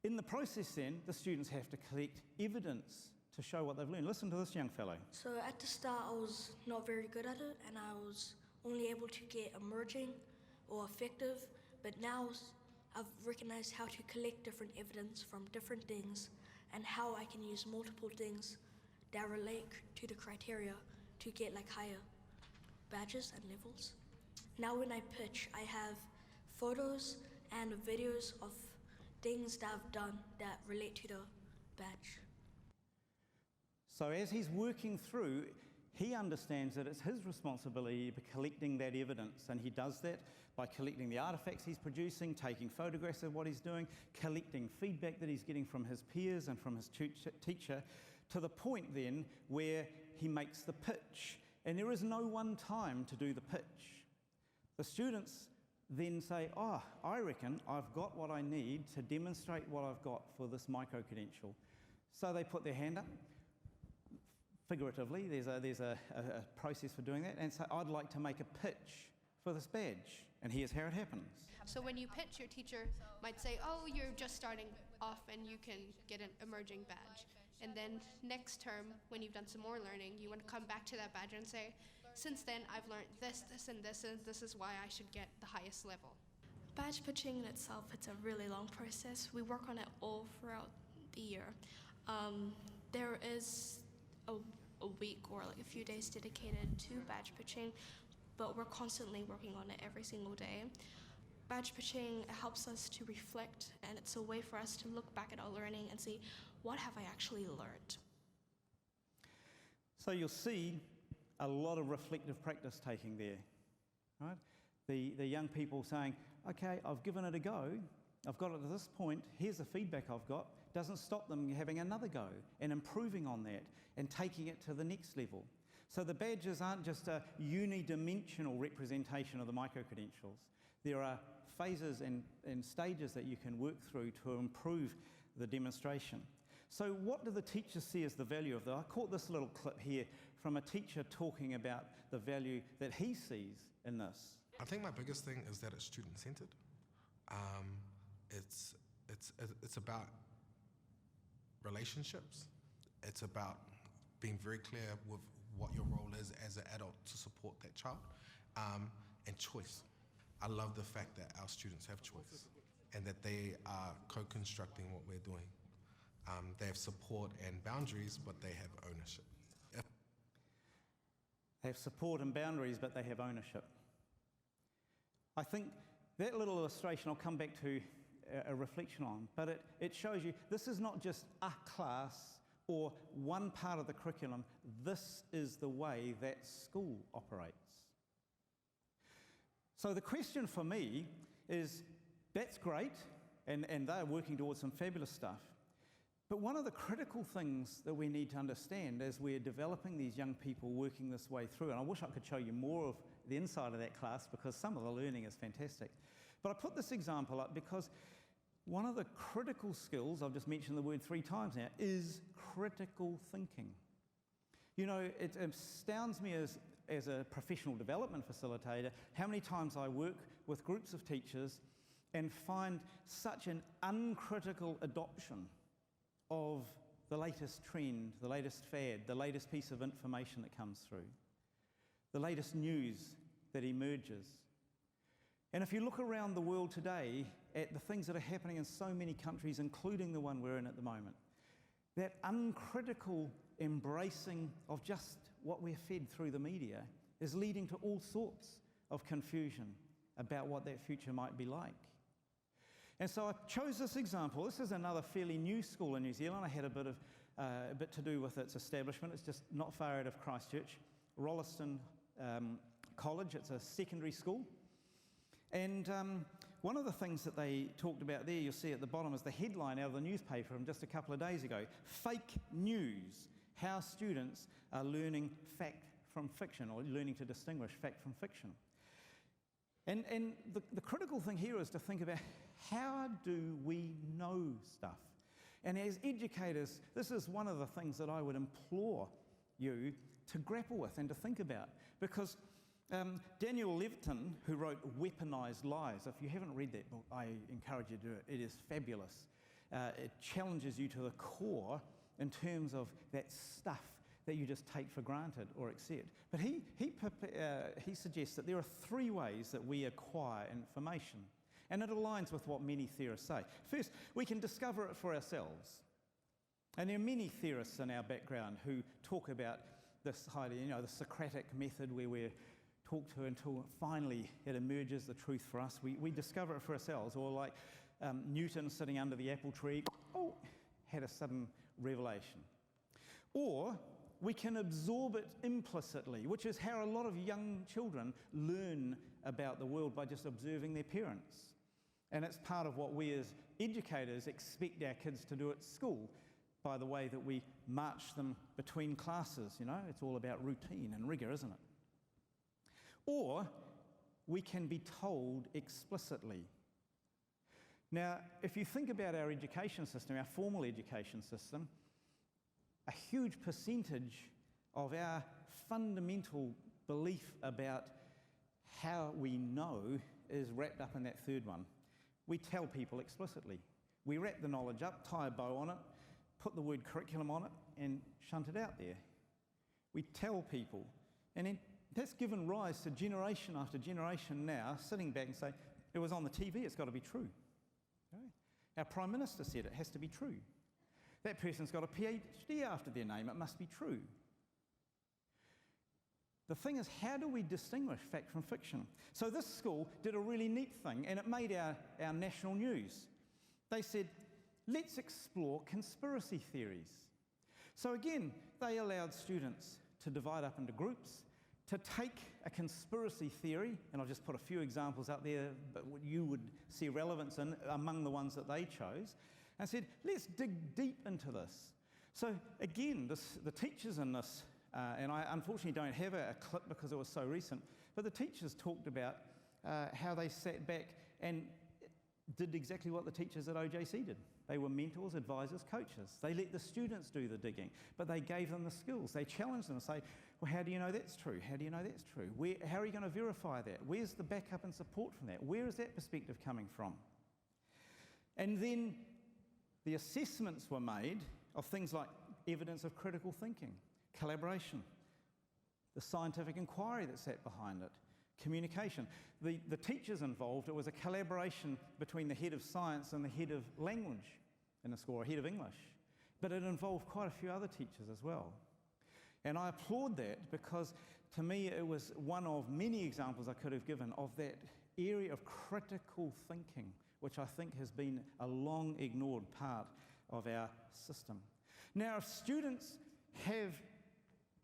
in the process then, the students have to collect evidence to show what they've learned. Listen to this young fellow. So at the start I was not very good at it, and I was only able to get emerging or effective, but now I've recognised how to collect different evidence from different things and how I can use multiple things that relate to the criteria to get higher badges and levels. Now when I pitch, I have photos and videos of things that I've done that relate to the badge. So as he's working through, he understands that it's his responsibility for collecting that evidence, and he does that by collecting the artifacts he's producing, taking photographs of what he's doing, collecting feedback that he's getting from his peers and from his teacher, to the point then where he makes the pitch. And there is no one time to do the pitch. The students then say, I reckon I've got what I need to demonstrate what I've got for this micro-credential. So they put their hand up. Figuratively, there's a process for doing that, and say, I'd like to make a pitch for this badge, and here's how it happens. So when you pitch, your teacher might say, you're just starting off and you can get an emerging badge. And then next term, when you've done some more learning, you want to come back to that badge and say, since then I've learned this, this, and this, and this is why I should get the highest level. Badge pitching in itself, it's a really long process. We work on it all throughout the year. There is a week or a few days dedicated to badge pitching, but we're constantly working on it every single day. Badge pitching helps us to reflect, and it's a way for us to look back at our learning and see, what have I actually learned? So you'll see a lot of reflective practice taking there, right? The young people saying, okay, I've given it a go, I've got it to this point, here's the feedback I've got, doesn't stop them having another go and improving on that and taking it to the next level. So the badges aren't just a unidimensional representation of the micro-credentials. There are phases and stages that you can work through to improve the demonstration. So what do the teachers see as the value of that? I caught this little clip here from a teacher talking about the value that he sees in this. I think my biggest thing is that it's student-centered. It's about relationships. It's about being very clear with what your role is as an adult to support that child, and choice. I love the fact that our students have choice and that they are co-constructing what we're doing. They have support and boundaries, but they have ownership. They have support and boundaries, but they have ownership. I think that little illustration I'll come back to a reflection on, but it shows you this is not just a class or one part of the curriculum. This is the way that school operates. So the question for me is, that's great, and they're working towards some fabulous stuff. But one of the critical things that we need to understand as we're developing these young people working this way through, and I wish I could show you more of the inside of that class because some of the learning is fantastic. But I put this example up because one of the critical skills, I've just mentioned the word 3 times now, is critical thinking. You know, it astounds me as a professional development facilitator how many times I work with groups of teachers and find such an uncritical adoption of the latest trend, the latest fad, the latest piece of information that comes through, the latest news that emerges. And if you look around the world today at the things that are happening in so many countries, including the one we're in at the moment, that uncritical embracing of just what we're fed through the media is leading to all sorts of confusion about what that future might be like. And so I chose this example. This is another fairly new school in New Zealand. I had a bit to do with its establishment. It's just not far out of Christchurch, Rolleston College. It's a secondary school. And one of the things that they talked about there, you'll see at the bottom, is the headline out of the newspaper from just a couple of days ago. Fake news, how students are learning fact from fiction, or learning to distinguish fact from fiction. And the critical thing here is to think about, how do we know stuff? And as educators, this is one of the things that I would implore you to grapple with and to think about. Because Daniel Levitin, who wrote Weaponized Lies, if you haven't read that book, I encourage you to do it. It is fabulous. It challenges you to the core in terms of that stuff that you just take for granted or accept. But he suggests that there are 3 ways that we acquire information. And it aligns with what many theorists say. First, we can discover it for ourselves. And there are many theorists in our background who talk about this the Socratic method, where we're talked to until finally it emerges the truth for us. We discover it for ourselves. Or like Newton sitting under the apple tree, had a sudden revelation. Or we can absorb it implicitly, which is how a lot of young children learn about the world, by just observing their parents. And it's part of what we as educators expect our kids to do at school, by the way that we march them between classes. It's all about routine and rigor, isn't it? Or we can be told explicitly. Now, if you think about our education system, our formal education system, a huge percentage of our fundamental belief about how we know is wrapped up in that third one. We tell people explicitly. We wrap the knowledge up, tie a bow on it, put the word curriculum on it, and shunt it out there. We tell people. And then that's given rise to generation after generation now sitting back and saying, it was on the TV, it's got to be true. Okay? Our Prime Minister said it has to be true. That person's got a PhD after their name, it must be true. The thing is, how do we distinguish fact from fiction? So this school did a really neat thing, and it made our national news. They said, let's explore conspiracy theories. So again, they allowed students to divide up into groups, to take a conspiracy theory, and I'll just put a few examples up there, but what you would see relevance in among the ones that they chose, and said, let's dig deep into this. So again, the teachers in this, and I unfortunately don't have a clip because it was so recent, but the teachers talked about how they sat back and did exactly what the teachers at OJC did. They were mentors, advisors, coaches. They let the students do the digging, but they gave them the skills. They challenged them and say, well, how do you know that's true? How do you know that's true? How are you going to verify that? Where's the backup and support from that? Where is that perspective coming from? And then the assessments were made of things like evidence of critical thinking, collaboration, the scientific inquiry that sat behind it, communication. The teachers involved, it was a collaboration between the head of science and the head of language in the school, or head of English. But it involved quite a few other teachers as well. And I applaud that because to me it was one of many examples I could have given of that area of critical thinking, which I think has been a long ignored part of our system. Now, if students have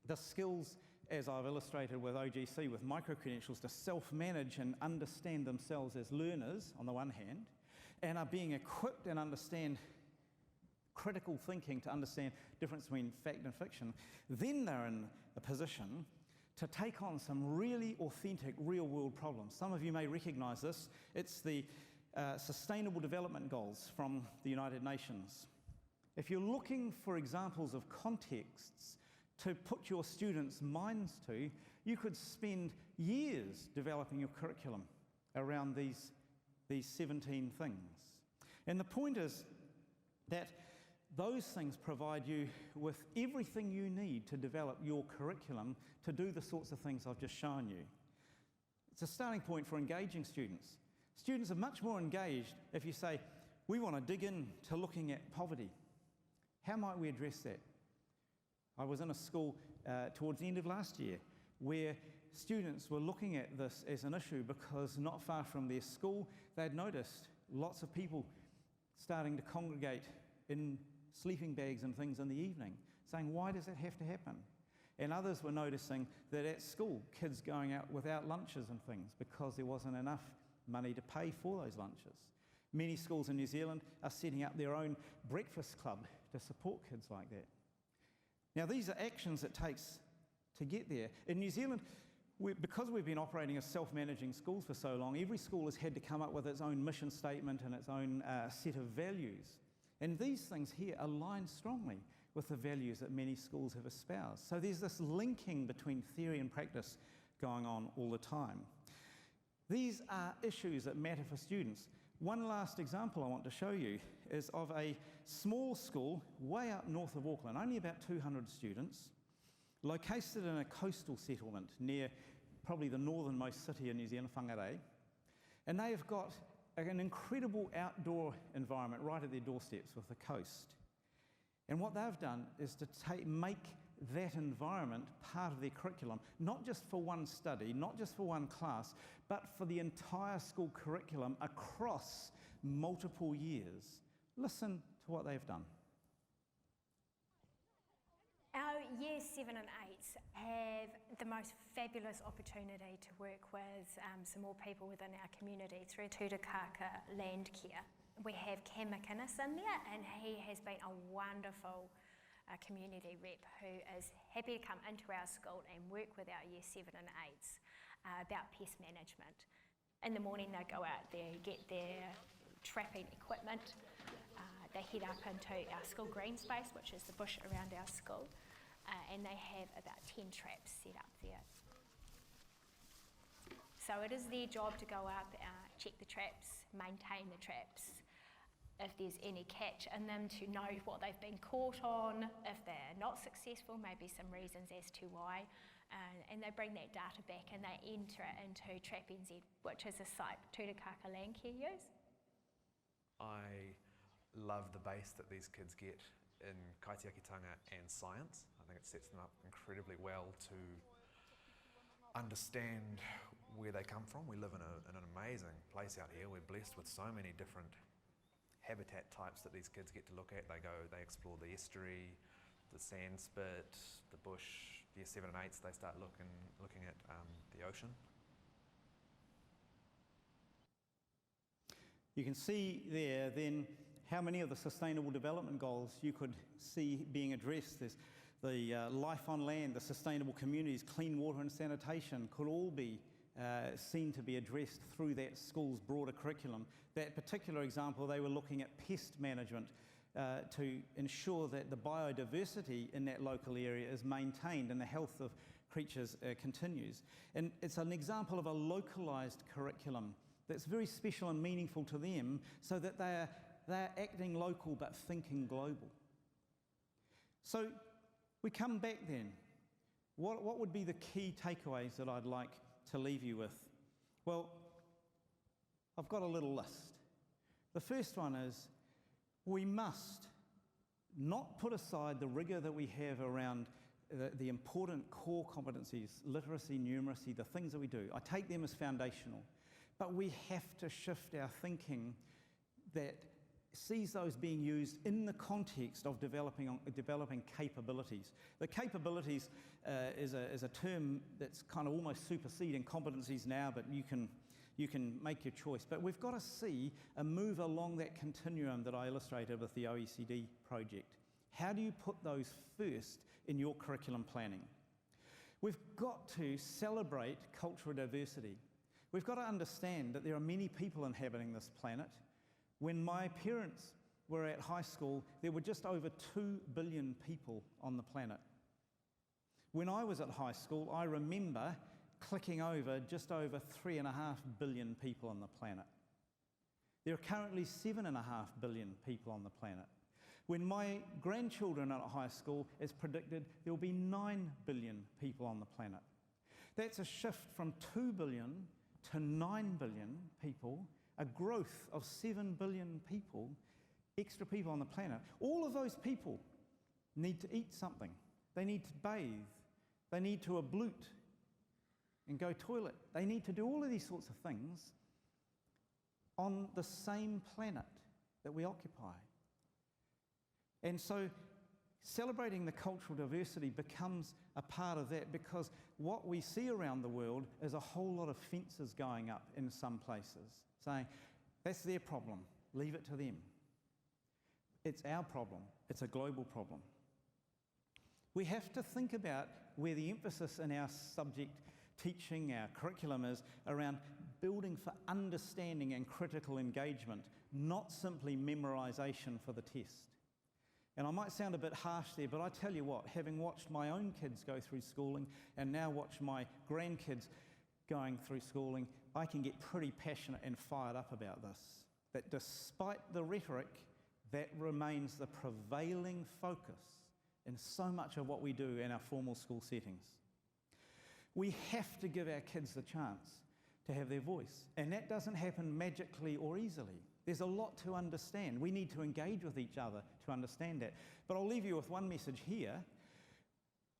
the skills, as I've illustrated with OGC, with micro-credentials, to self-manage and understand themselves as learners on the one hand, and are being equipped and understand critical thinking to understand the difference between fact and fiction, then they're in a position to take on some really authentic real-world problems. Some of you may recognise this. It's the Sustainable Development Goals from the United Nations. If you're looking for examples of contexts to put your students' minds to, you could spend years developing your curriculum around these 17 things. And the point is that those things provide you with everything you need to develop your curriculum to do the sorts of things I've just shown you. It's a starting point for engaging students. Students are much more engaged if you say, we want to dig into looking at poverty. How might we address that? I was in a school towards the end of last year where students were looking at this as an issue because not far from their school they'd noticed lots of people starting to congregate in sleeping bags and things in the evening, saying, why does that have to happen? And others were noticing that at school, kids going out without lunches and things because there wasn't enough money to pay for those lunches. Many schools in New Zealand are setting up their own breakfast club to support kids like that. Now, these are actions it takes to get there. In New Zealand, because we've been operating as self-managing schools for so long, every school has had to come up with its own mission statement and its own set of values. And these things here align strongly with the values that many schools have espoused. So there's this linking between theory and practice going on all the time. These are issues that matter for students. One last example I want to show you is of a small school way up north of Auckland, only about 200 students, located in a coastal settlement near probably the northernmost city in New Zealand, Whangarei. And they have got an incredible outdoor environment right at their doorsteps with the coast. And what they've done is to make that environment part of their curriculum, not just for one study, not just for one class, but for the entire school curriculum across multiple years. Listen to what they've done. Our Year 7 and 8s have the most fabulous opportunity to work with some more people within our community through Tutukaka Land Care. We have Cam McInnes in there, and he has been a wonderful community rep who is happy to come into our school and work with our Year 7 and 8s about pest management. In the morning they go out there, get their trapping equipment, they head up into our school green space, which is the bush around our school, and they have about 10 traps set up there. So it is their job to go up, check the traps, maintain the traps, if there's any catch in them, to know what they've been caught on, if they're not successful, maybe some reasons as to why, and they bring that data back and they enter it into Trap NZ, which is a site Tutukaka Land Care use. I love the base that these kids get in kaitiakitanga and science. I think it sets them up incredibly well to understand where they come from. We live in an amazing place out here. We're blessed with so many different habitat types that these kids get to look at. They explore the estuary, the sand spit, the bush, year 7 and 8s, they start looking at the ocean. You can see there then how many of the Sustainable Development Goals you could see being addressed. There's the life on land, the sustainable communities, clean water and sanitation could all be seen to be addressed through that school's broader curriculum. That particular example, they were looking at pest management to ensure that the biodiversity in that local area is maintained and the health of creatures continues. And it's an example of a localised curriculum that's very special and meaningful to them, so that they're acting local but thinking global. So we come back then. What would be the key takeaways that I'd like to leave you with? Well, I've got a little list. The first one is we must not put aside the rigour that we have around the important core competencies, literacy, numeracy, the things that we do. I take them as foundational. But we have to shift our thinking that sees those being used in the context of developing capabilities. The capabilities is a term that's kind of almost superseding competencies now, but you can make your choice. But we've got to see a move along that continuum that I illustrated with the OECD project. How do you put those first in your curriculum planning? We've got to celebrate cultural diversity. We've got to understand that there are many people inhabiting this planet. When my parents were at high school, there were just over 2 billion people on the planet. When I was at high school, I remember clicking over just over 3.5 billion people on the planet. There are currently 7.5 billion people on the planet. When my grandchildren are at high school, as predicted, there will be 9 billion people on the planet. That's a shift from 2 billion to 9 billion people, a growth of 7 billion people, extra people on the planet. All of those people need to eat something. They need to bathe. They need to ablute and go toilet. They need to do all of these sorts of things on the same planet that we occupy. And so celebrating the cultural diversity becomes a part of that, because what we see around the world is a whole lot of fences going up in some places, saying, that's their problem, leave it to them. It's our problem, it's a global problem. We have to think about where the emphasis in our subject teaching, our curriculum is around building for understanding and critical engagement, not simply memorization for the test. And I might sound a bit harsh there, but I tell you what, having watched my own kids go through schooling and now watch my grandkids going through schooling, I can get pretty passionate and fired up about this. That despite the rhetoric, that remains the prevailing focus in so much of what we do in our formal school settings. We have to give our kids the chance to have their voice, and that doesn't happen magically or easily. There's a lot to understand. We need to engage with each other to understand that. But I'll leave you with one message here.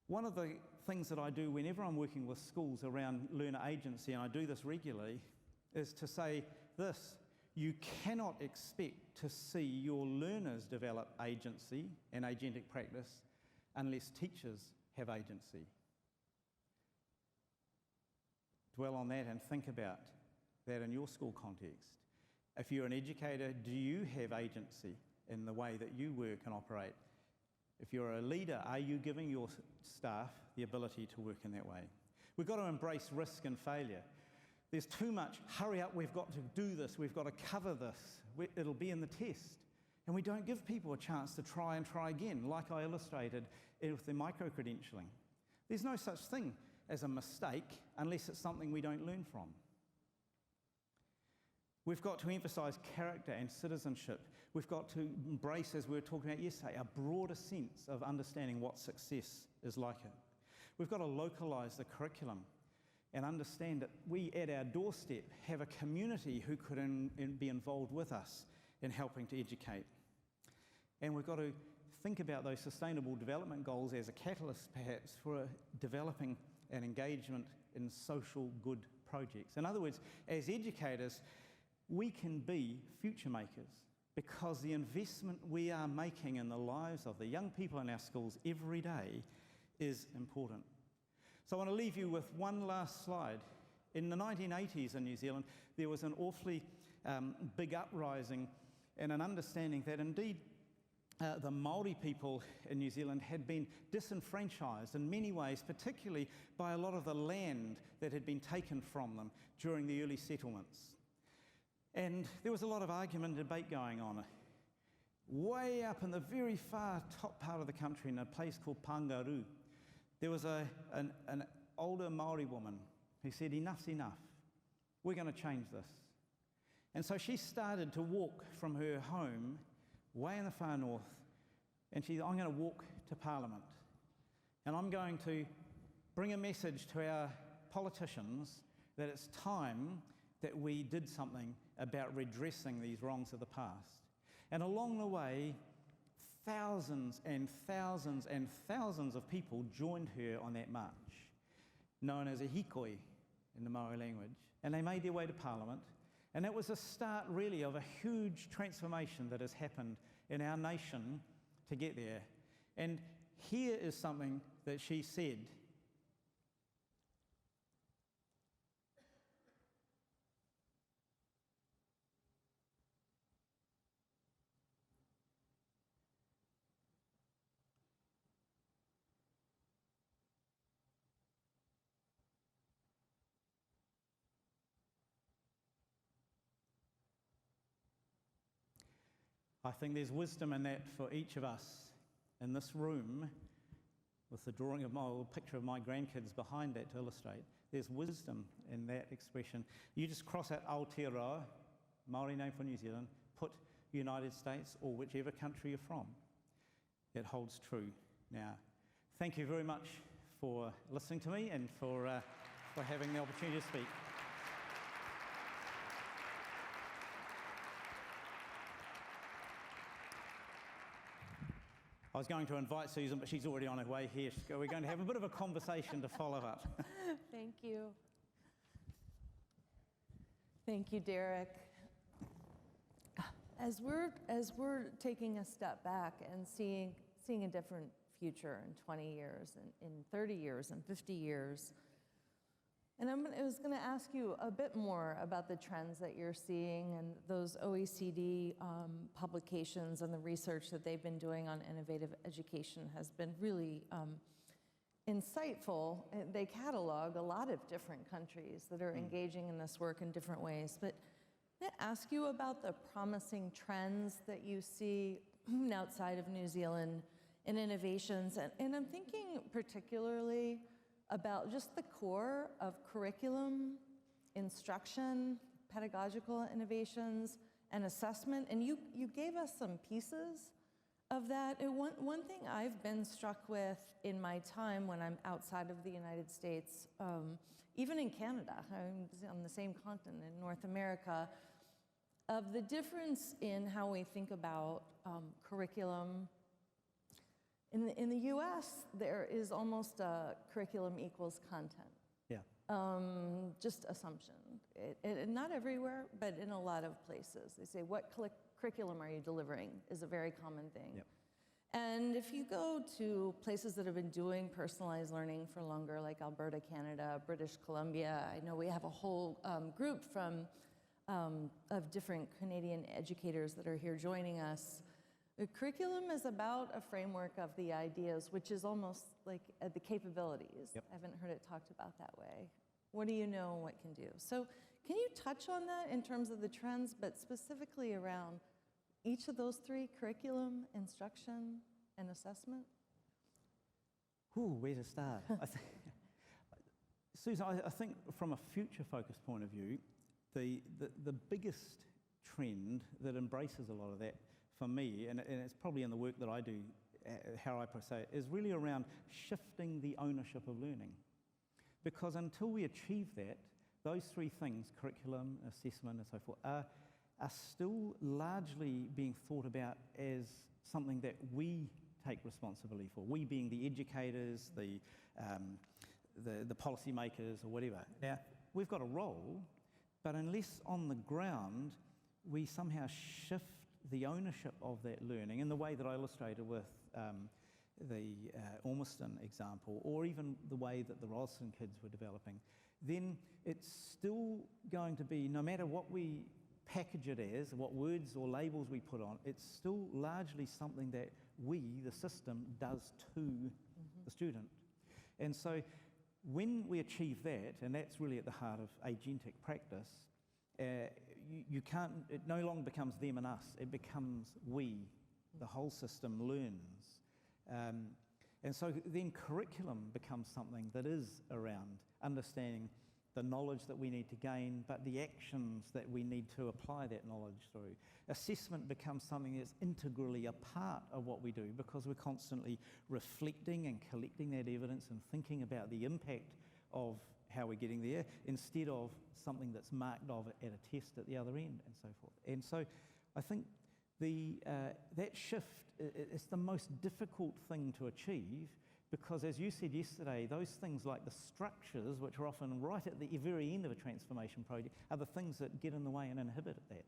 One of the things that I do whenever I'm working with schools around learner agency, and I do this regularly, is to say this: you cannot expect to see your learners develop agency and agentic practice unless teachers have agency. Dwell on that and think about that in your school context. If you're an educator, do you have agency in the way that you work and operate? If you're a leader, are you giving your staff the ability to work in that way? We've got to embrace risk and failure. There's too much, hurry up, we've got to do this, we've got to cover this, it'll be in the test. And we don't give people a chance to try and try again, like I illustrated with the micro-credentialing. There's no such thing as a mistake unless it's something we don't learn from. We've got to emphasise character and citizenship. We've got to embrace, as we were talking about yesterday, a broader sense of understanding what success is like. We've got to localise the curriculum and understand that we, at our doorstep, have a community who could be involved with us in helping to educate. And we've got to think about those sustainable development goals as a catalyst, perhaps, for developing an engagement in social good projects. In other words, as educators, we can be future makers because the investment we are making in the lives of the young people in our schools every day is important. So I want to leave you with one last slide. In the 1980s in New Zealand, there was an awfully big uprising and an understanding that indeed the Māori people in New Zealand had been disenfranchised in many ways, particularly by a lot of the land that had been taken from them during the early settlements. And there was a lot of argument and debate going on. Way up in the very far top part of the country, in a place called Pangaru, there was an older Māori woman who said, enough's enough. We're going to change this. And so she started to walk from her home way in the far north, and she said, I'm going to walk to Parliament, and I'm going to bring a message to our politicians that it's time that we did something about redressing these wrongs of the past. And along the way, thousands and thousands and thousands of people joined her on that march, known as a hikoi in the Maori language, and they made their way to Parliament. And that was the start, really, of a huge transformation that has happened in our nation to get there. And here is something that she said. I think there's wisdom in that for each of us in this room, with the drawing of my picture of my grandkids behind that to illustrate. There's wisdom in that expression. You just cross out Aotearoa, Māori name for New Zealand, put United States or whichever country you're from. It holds true. Now, thank you very much for listening to me and for having the opportunity to speak. I was going to invite Susan, but she's already on her way here. We're going to have a bit of a conversation to follow up. Thank you. Thank you, Derek. As we're taking a step back and seeing a different future in 20 years, in 30 years, and 50 years, and I was going to ask you a bit more about the trends that you're seeing and those OECD publications and the research that they've been doing on innovative education has been really insightful. They catalog a lot of different countries that are engaging in this work in different ways. But I'm going to ask you about the promising trends that you see outside of New Zealand in innovations. And I'm thinking particularly about just the core of curriculum, instruction, pedagogical innovations, and assessment. And you gave us some pieces of that. And one thing I've been struck with in my time when I'm outside of the United States, even in Canada, I'm on the same continent in North America, of the difference in how we think about curriculum. In the US, there is almost a curriculum equals content. Yeah. Just assumption. Not everywhere, but in a lot of places. They say, what curriculum are you delivering is a very common thing. Yep. And if you go to places that have been doing personalized learning for longer, like Alberta, Canada, British Columbia, I know we have a whole group of different Canadian educators that are here joining us. The curriculum is about a framework of the ideas, which is almost like the capabilities. Yep. I haven't heard it talked about that way. What do you know and what can do? So can you touch on that in terms of the trends, but specifically around each of those three, curriculum, instruction, and assessment? Ooh, where to start? Susan, I think from a future-focused point of view, the biggest trend that embraces a lot of that for me, and it's probably in the work that I do, how I say it, is really around shifting the ownership of learning. Because until we achieve that, those three things, curriculum, assessment, and so forth, are still largely being thought about as something that we take responsibility for, we being the educators, the policymakers, or whatever. Now, we've got a role, but unless on the ground we somehow shift the ownership of that learning in the way that I illustrated with Ormiston example, or even the way that the Roslyn kids were developing, then it's still going to be, no matter what we package it as, what words or labels we put on, it's still largely something that we, the system, does to the student. And so when we achieve that, and that's really at the heart of agentic practice, you can't, it no longer becomes them and us, it becomes we, the whole system learns. And so then curriculum becomes something that is around understanding the knowledge that we need to gain, but the actions that we need to apply that knowledge through. Assessment becomes something that's integrally a part of what we do, because we're constantly reflecting and collecting that evidence and thinking about the impact of how we're getting there, instead of something that's marked off at a test at the other end, and so forth. And so I think that shift is the most difficult thing to achieve, because as you said yesterday, those things like the structures, which are often right at the very end of a transformation project, are the things that get in the way and inhibit that.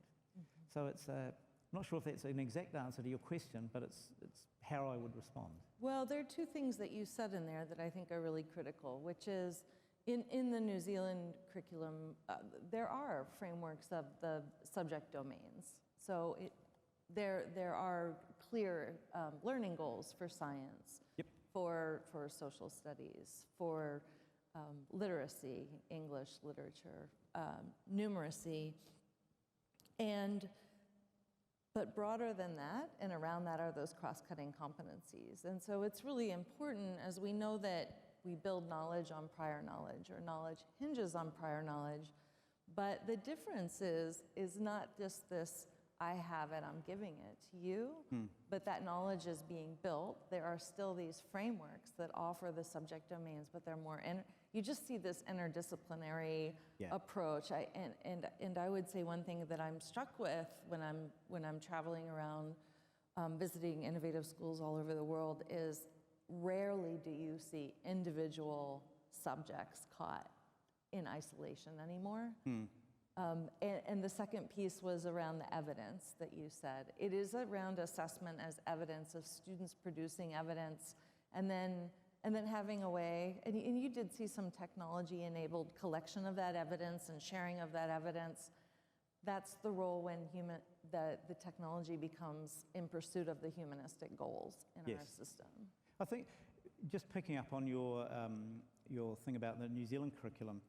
So it's, I'm not sure if that's an exact answer to your question, but it's how I would respond. Well, there are two things that you said in there that I think are really critical, which is in the New Zealand curriculum, there are frameworks of the subject domains. So there are clear learning goals for science, yep, for social studies, for literacy, English literature, numeracy, but broader than that, and around that are those cross-cutting competencies. And so it's really important, as we know that we build knowledge on prior knowledge, or knowledge hinges on prior knowledge, but the difference is not just this, I have it, I'm giving it to you, but that knowledge is being built. There are still these frameworks that offer the subject domains, but they're more, you just see this interdisciplinary approach. And I would say one thing that I'm struck with when I'm traveling around visiting innovative schools all over the world is rarely do you see individual subjects caught in isolation anymore. And the second piece was around the evidence that you said. It is around assessment as evidence of students producing evidence, and then having a way, and you did see some technology-enabled collection of that evidence and sharing of that evidence. That's the role when the technology becomes in pursuit of the humanistic goals in our system. I think, just picking up on your thing about the New Zealand curriculum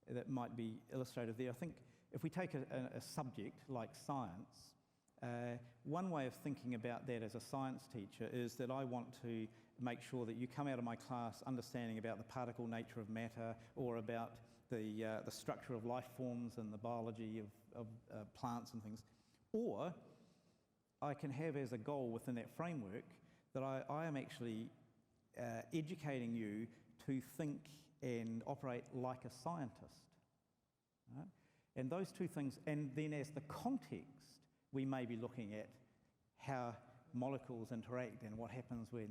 that might be illustrative there, I think if we take a subject like science, one way of thinking about that as a science teacher is that I want to make sure that you come out of my class understanding about the particle nature of matter, or about the structure of life forms and the biology of plants and things. Or I can have as a goal within that framework that I am actually educating you to think and operate like a scientist. Right? And those two things, and then as the context, we may be looking at how molecules interact and what happens when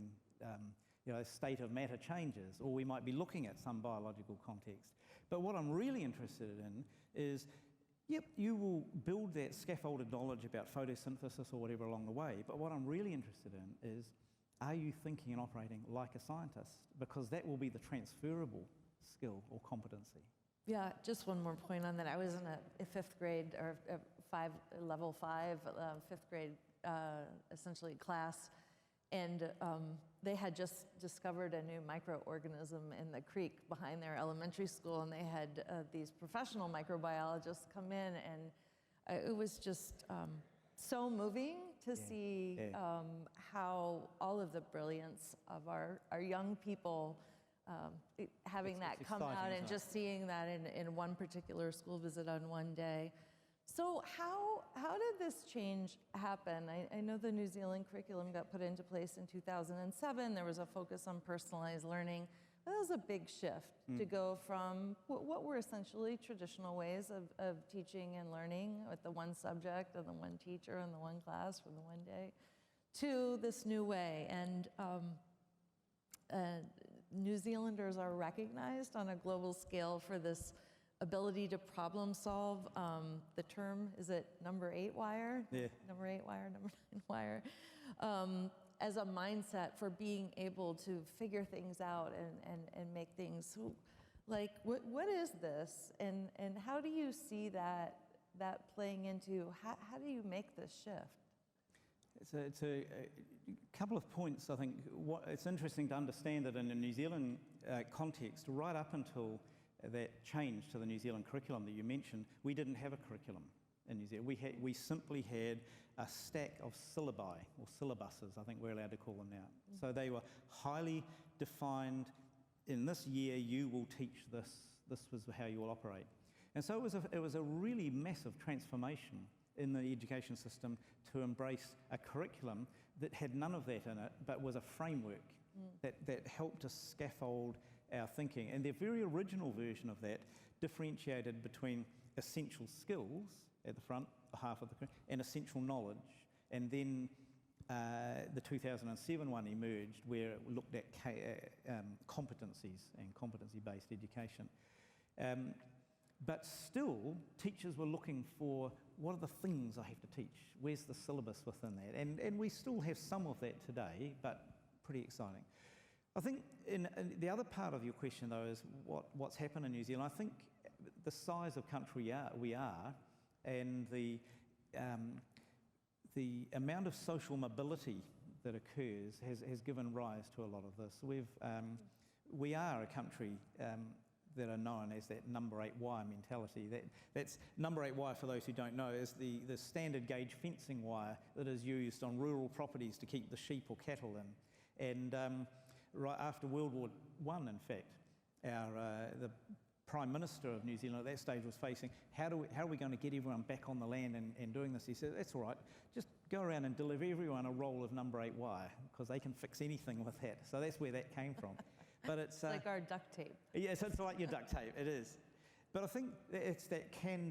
state of matter changes, or we might be looking at some biological context. But what I'm really interested in is, yep, you will build that scaffolded knowledge about photosynthesis or whatever along the way, but what I'm really interested in is, are you thinking and operating like a scientist? Because that will be the transferable skill or competency. Yeah, just one more point on that. I was in a fifth grade, or level 5, fifth grade, essentially class, and they had just discovered a new microorganism in the creek behind their elementary school, and they had these professional microbiologists come in, and it was just so moving to see how all of the brilliance of our young people, having that come out and just seeing that in one particular school visit on one day. So how did this change happen? I know the New Zealand curriculum got put into place in 2007. There was a focus on personalized learning. That was a big shift to go from what were essentially traditional ways of teaching and learning with the one subject and the one teacher and the one class for the one day, to this new way. And New Zealanders are recognized on a global scale for this ability to problem solve. The term, is it number 8 wire? Yeah. Number 8 wire, number 9 wire. as a mindset for being able to figure things out and make things, so, like, what is this? And how do you see that playing into, how do you make this shift? It's a couple of points, I think. It's interesting to understand that in a New Zealand context, right up until that change to the New Zealand curriculum that you mentioned, we didn't have a curriculum in New Zealand. We simply had a stack of syllabi, or syllabuses, I think we're allowed to call them now. So they were highly defined. In this year, you will teach this. This was how you will operate. And so it was a really massive transformation in the education system to embrace a curriculum that had none of that in it, but was a framework that helped us scaffold our thinking. And their very original version of that differentiated between essential skills at the front, half of the curriculum, and essential knowledge. And then the 2007 one emerged where it looked at competencies and competency-based education. But still, teachers were looking for, what are the things I have to teach? Where's the syllabus within that? And we still have some of that today, but pretty exciting. I think in the other part of your question, though, is what's happened in New Zealand. I think the size of country we are, and the amount of social mobility that occurs has given rise to a lot of this. We are a country that are known as that number 8 wire mentality. That's number 8 wire, for those who don't know, is the standard gauge fencing wire that is used on rural properties to keep the sheep or cattle in. And right after World War I, in fact, the Prime Minister of New Zealand at that stage was facing, how are we going to get everyone back on the land and doing this? He said, that's all right, just go around and deliver everyone a roll of number 8 wire, because they can fix anything with that. So that's where that came from. But it's like our duct tape. Yes, it's like your duct tape, it is. But I think it's that can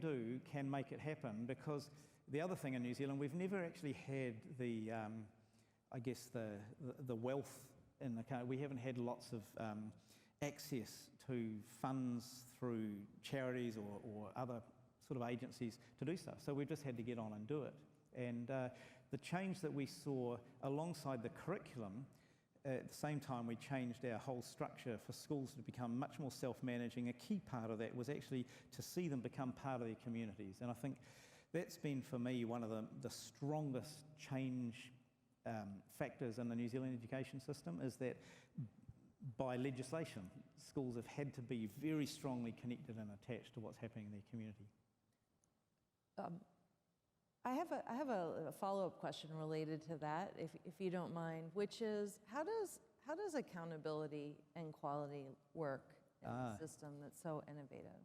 make it happen, because the other thing in New Zealand, we've never actually had the wealth in the country. We haven't had lots of access to funds through charities or other sort of agencies to do stuff. So we've just had to get on and do it. And the change that we saw alongside the curriculum, at the same time we changed our whole structure for schools to become much more self-managing. A key part of that was actually to see them become part of their communities. And I think that's been, for me, one of the strongest change factors in the New Zealand education system, is that by legislation, schools have had to be very strongly connected and attached to what's happening in their community. I have a follow-up question related to that, if you don't mind, which is, how does accountability and quality work in a system that's so innovative?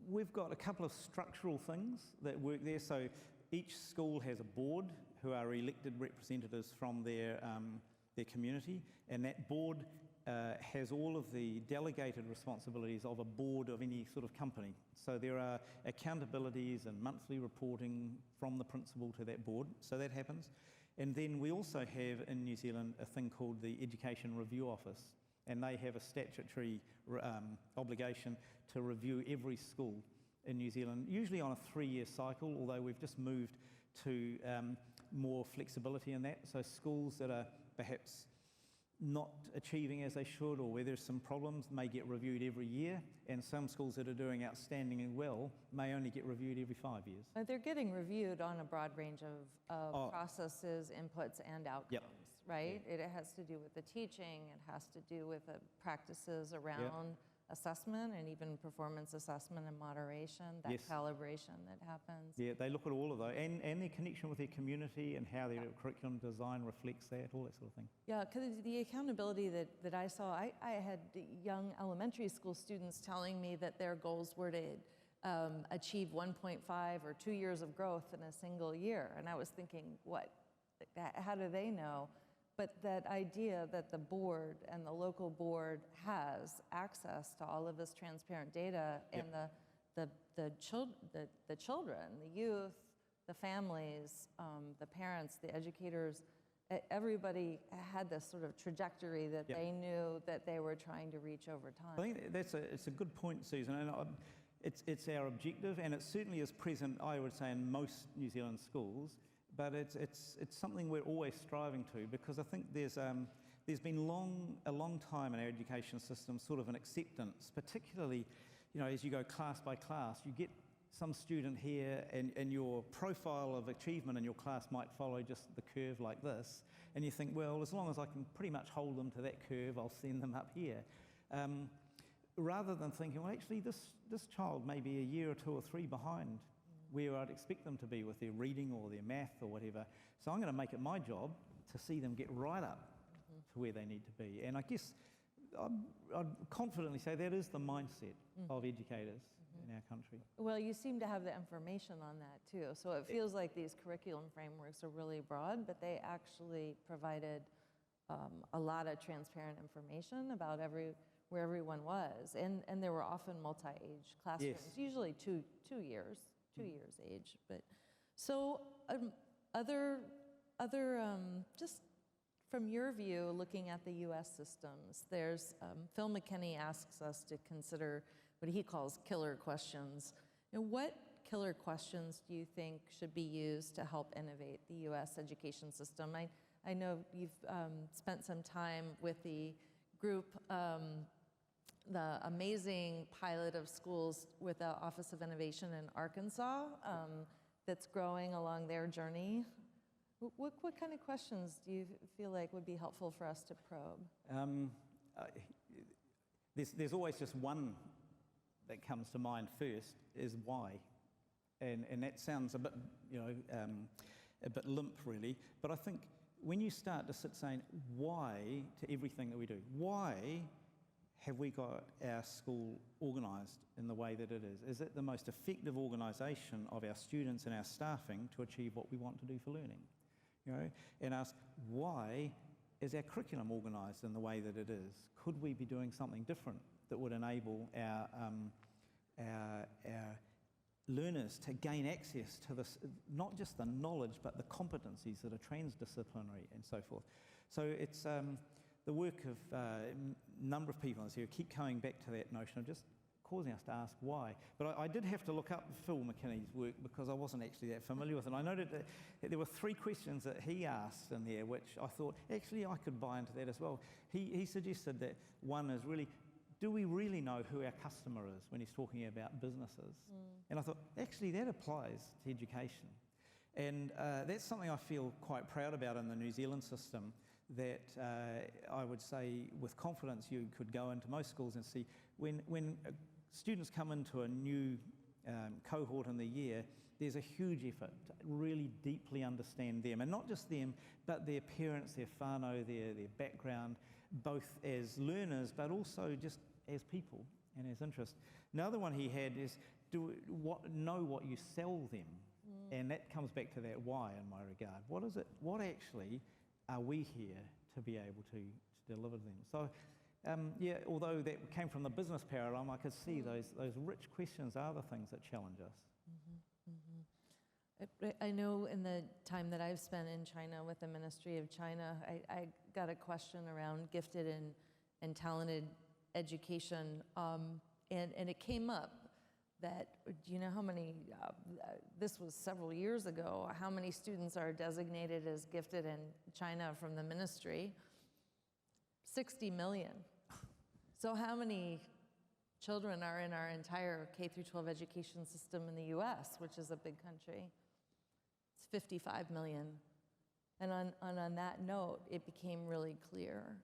We've got a couple of structural things that work there. So each school has a board who are elected representatives from their community, and that board has all of the delegated responsibilities of a board of any sort of company. So there are accountabilities and monthly reporting from the principal to that board, so that happens. And then we also have in New Zealand a thing called the Education Review Office, and they have a statutory obligation to review every school in New Zealand, usually on a 3-year cycle, although we've just moved to more flexibility in that. So schools that are perhaps not achieving as they should, or where there's some problems, may get reviewed every year, and some schools that are doing outstanding and well may only get reviewed every 5 years. But they're getting reviewed on a broad range of processes, inputs, and outcomes, right? Yeah. It has to do with the teaching, it has to do with the practices around assessment, and even performance assessment and moderation, that calibration that happens. Yeah, they look at all of those, and their connection with their community and how their curriculum design reflects that, all that sort of thing. Yeah, because the accountability that I saw, I had young elementary school students telling me that their goals were to achieve 1.5 or 2 years of growth in a single year. And I was thinking, how do they know? But that idea that the board and the local board has access to all of this transparent data, and the children, the youth, the families, the parents, the educators, everybody had this sort of trajectory that they knew that they were trying to reach over time. I think it's a good point, Susan, and it's our objective, and it certainly is present, I would say, in most New Zealand schools. but it's something we're always striving to, because I think there's been a long time in our education system sort of an acceptance, particularly, as you go class by class, you get some student here and your profile of achievement in your class might follow just the curve like this, and you think, well, as long as I can pretty much hold them to that curve, I'll send them up here. Rather than thinking, well, actually, this child may be a year or 2 or 3 behind where I'd expect them to be with their reading or their math or whatever. So I'm going to make it my job to see them get right up to where they need to be. And I guess I'd confidently say that is the mindset of educators in our country. Well, you seem to have the information on that too. So it feels like these curriculum frameworks are really broad, but they actually provided a lot of transparent information about where everyone was. And there were often multi-age classrooms, Yes. usually two years age. But so other just from your view, looking at the U.S. systems, there's Phil McKinney asks us to consider what he calls killer questions. What killer questions do you think should be used to help innovate the U.S. education system? I know you've spent some time with the group, the amazing pilot of schools with the Office of Innovation in Arkansas that's growing along their journey. What kind of questions do you feel like would be helpful for us to probe? There's always just one that comes to mind first, is why. And that sounds a bit, a bit limp really, but I think when you start to sit saying why to everything that we do, why have we got our school organised in the way that it is? Is it the most effective organisation of our students and our staffing to achieve what we want to do for learning? And ask, why is our curriculum organised in the way that it is? Could we be doing something different that would enable our learners to gain access to this, not just the knowledge, but the competencies that are transdisciplinary and so forth? So it's the work of a number of people here keep coming back to that notion of just causing us to ask why. But I did have to look up Phil McKinney's work because I wasn't actually that familiar with it. And I noted that there were 3 questions that he asked in there, which I thought, actually, I could buy into that as well. He suggested that one is really, do we really know who our customer is when he's talking about businesses? And I thought, actually, that applies to education. And that's something I feel quite proud about in the New Zealand system, that I would say with confidence you could go into most schools and see when students come into a new cohort in the year, there's a huge effort to really deeply understand them, and not just them, but their parents, their whānau, their background, both as learners, but also just as people and as interest. Another one he had is know what you sell them, and that comes back to that why in my regard. What is it? What actually are we here to be able to deliver to them? So. Although that came from the business paradigm, I could see those rich questions are the things that challenge us. I know in the time that I've spent in China with the Ministry of China, I got a question around gifted and talented education, and it came up that, do you know how many, this was several years ago, how many students are designated as gifted in China from the ministry? 60 million. So how many children are in our entire K-12 education system in the US, which is a big country? It's 55 million. And on that note, it became really clear.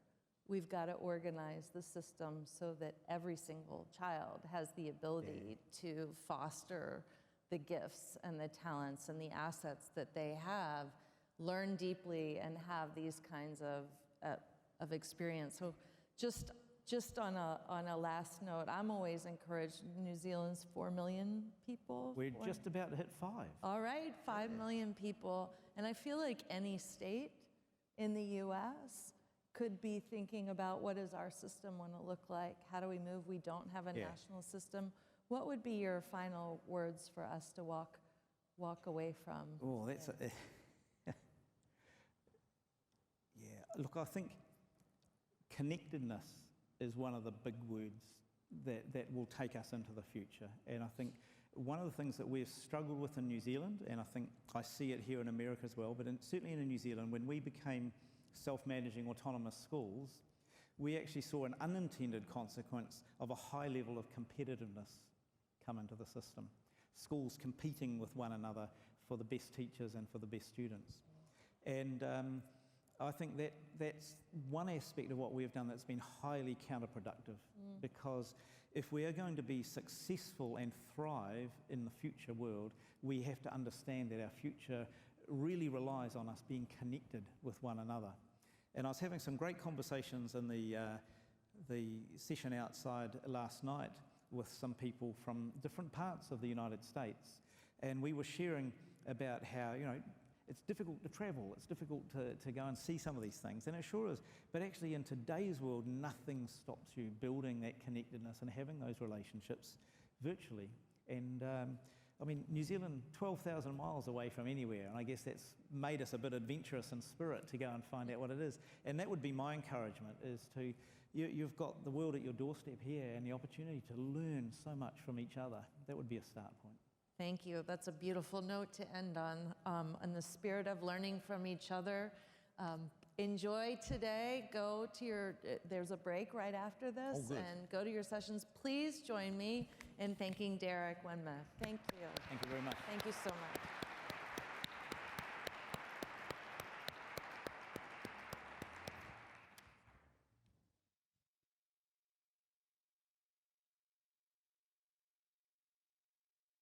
We've got to organize the system so that every single child has the ability to foster the gifts and the talents and the assets that they have, learn deeply, and have these kinds of experience. So just on a last note, I'm always encouraged. New Zealand's 4 million people. We're just about to hit 5. All right, 5 million people. And I feel like any state in the US could be thinking about, what does our system want to look like? How do we move? We don't have a national system. What would be your final words for us to walk away from? Oh, that's look, I think connectedness is one of the big words that will take us into the future. And I think one of the things that we've struggled with in New Zealand, and I think I see it here in America as well, but certainly in New Zealand, when we became self-managing autonomous schools, we actually saw an unintended consequence of a high level of competitiveness come into the system. Schools competing with one another for the best teachers and for the best students. And I think that's one aspect of what we've done that's been highly counterproductive, because if we are going to be successful and thrive in the future world, we have to understand that our future really relies on us being connected with one another. And I was having some great conversations in the session outside last night with some people from different parts of the United States, and we were sharing about how, you know, it's difficult to travel, it's difficult to go and see some of these things, and it sure is, but actually in today's world, nothing stops you building that connectedness and having those relationships virtually. And I mean, New Zealand, 12,000 miles away from anywhere, and I guess that's made us a bit adventurous in spirit to go and find out what it is. And that would be my encouragement, is to, you've got the world at your doorstep here and the opportunity to learn so much from each other. That would be a start point. Thank you. That's a beautiful note to end on. In the spirit of learning from each other, enjoy today. Go to your, there's a break right after this, and go to your sessions. Please join me in thanking Derek Wenmoth. Thank you. Thank you very much. Thank you so much.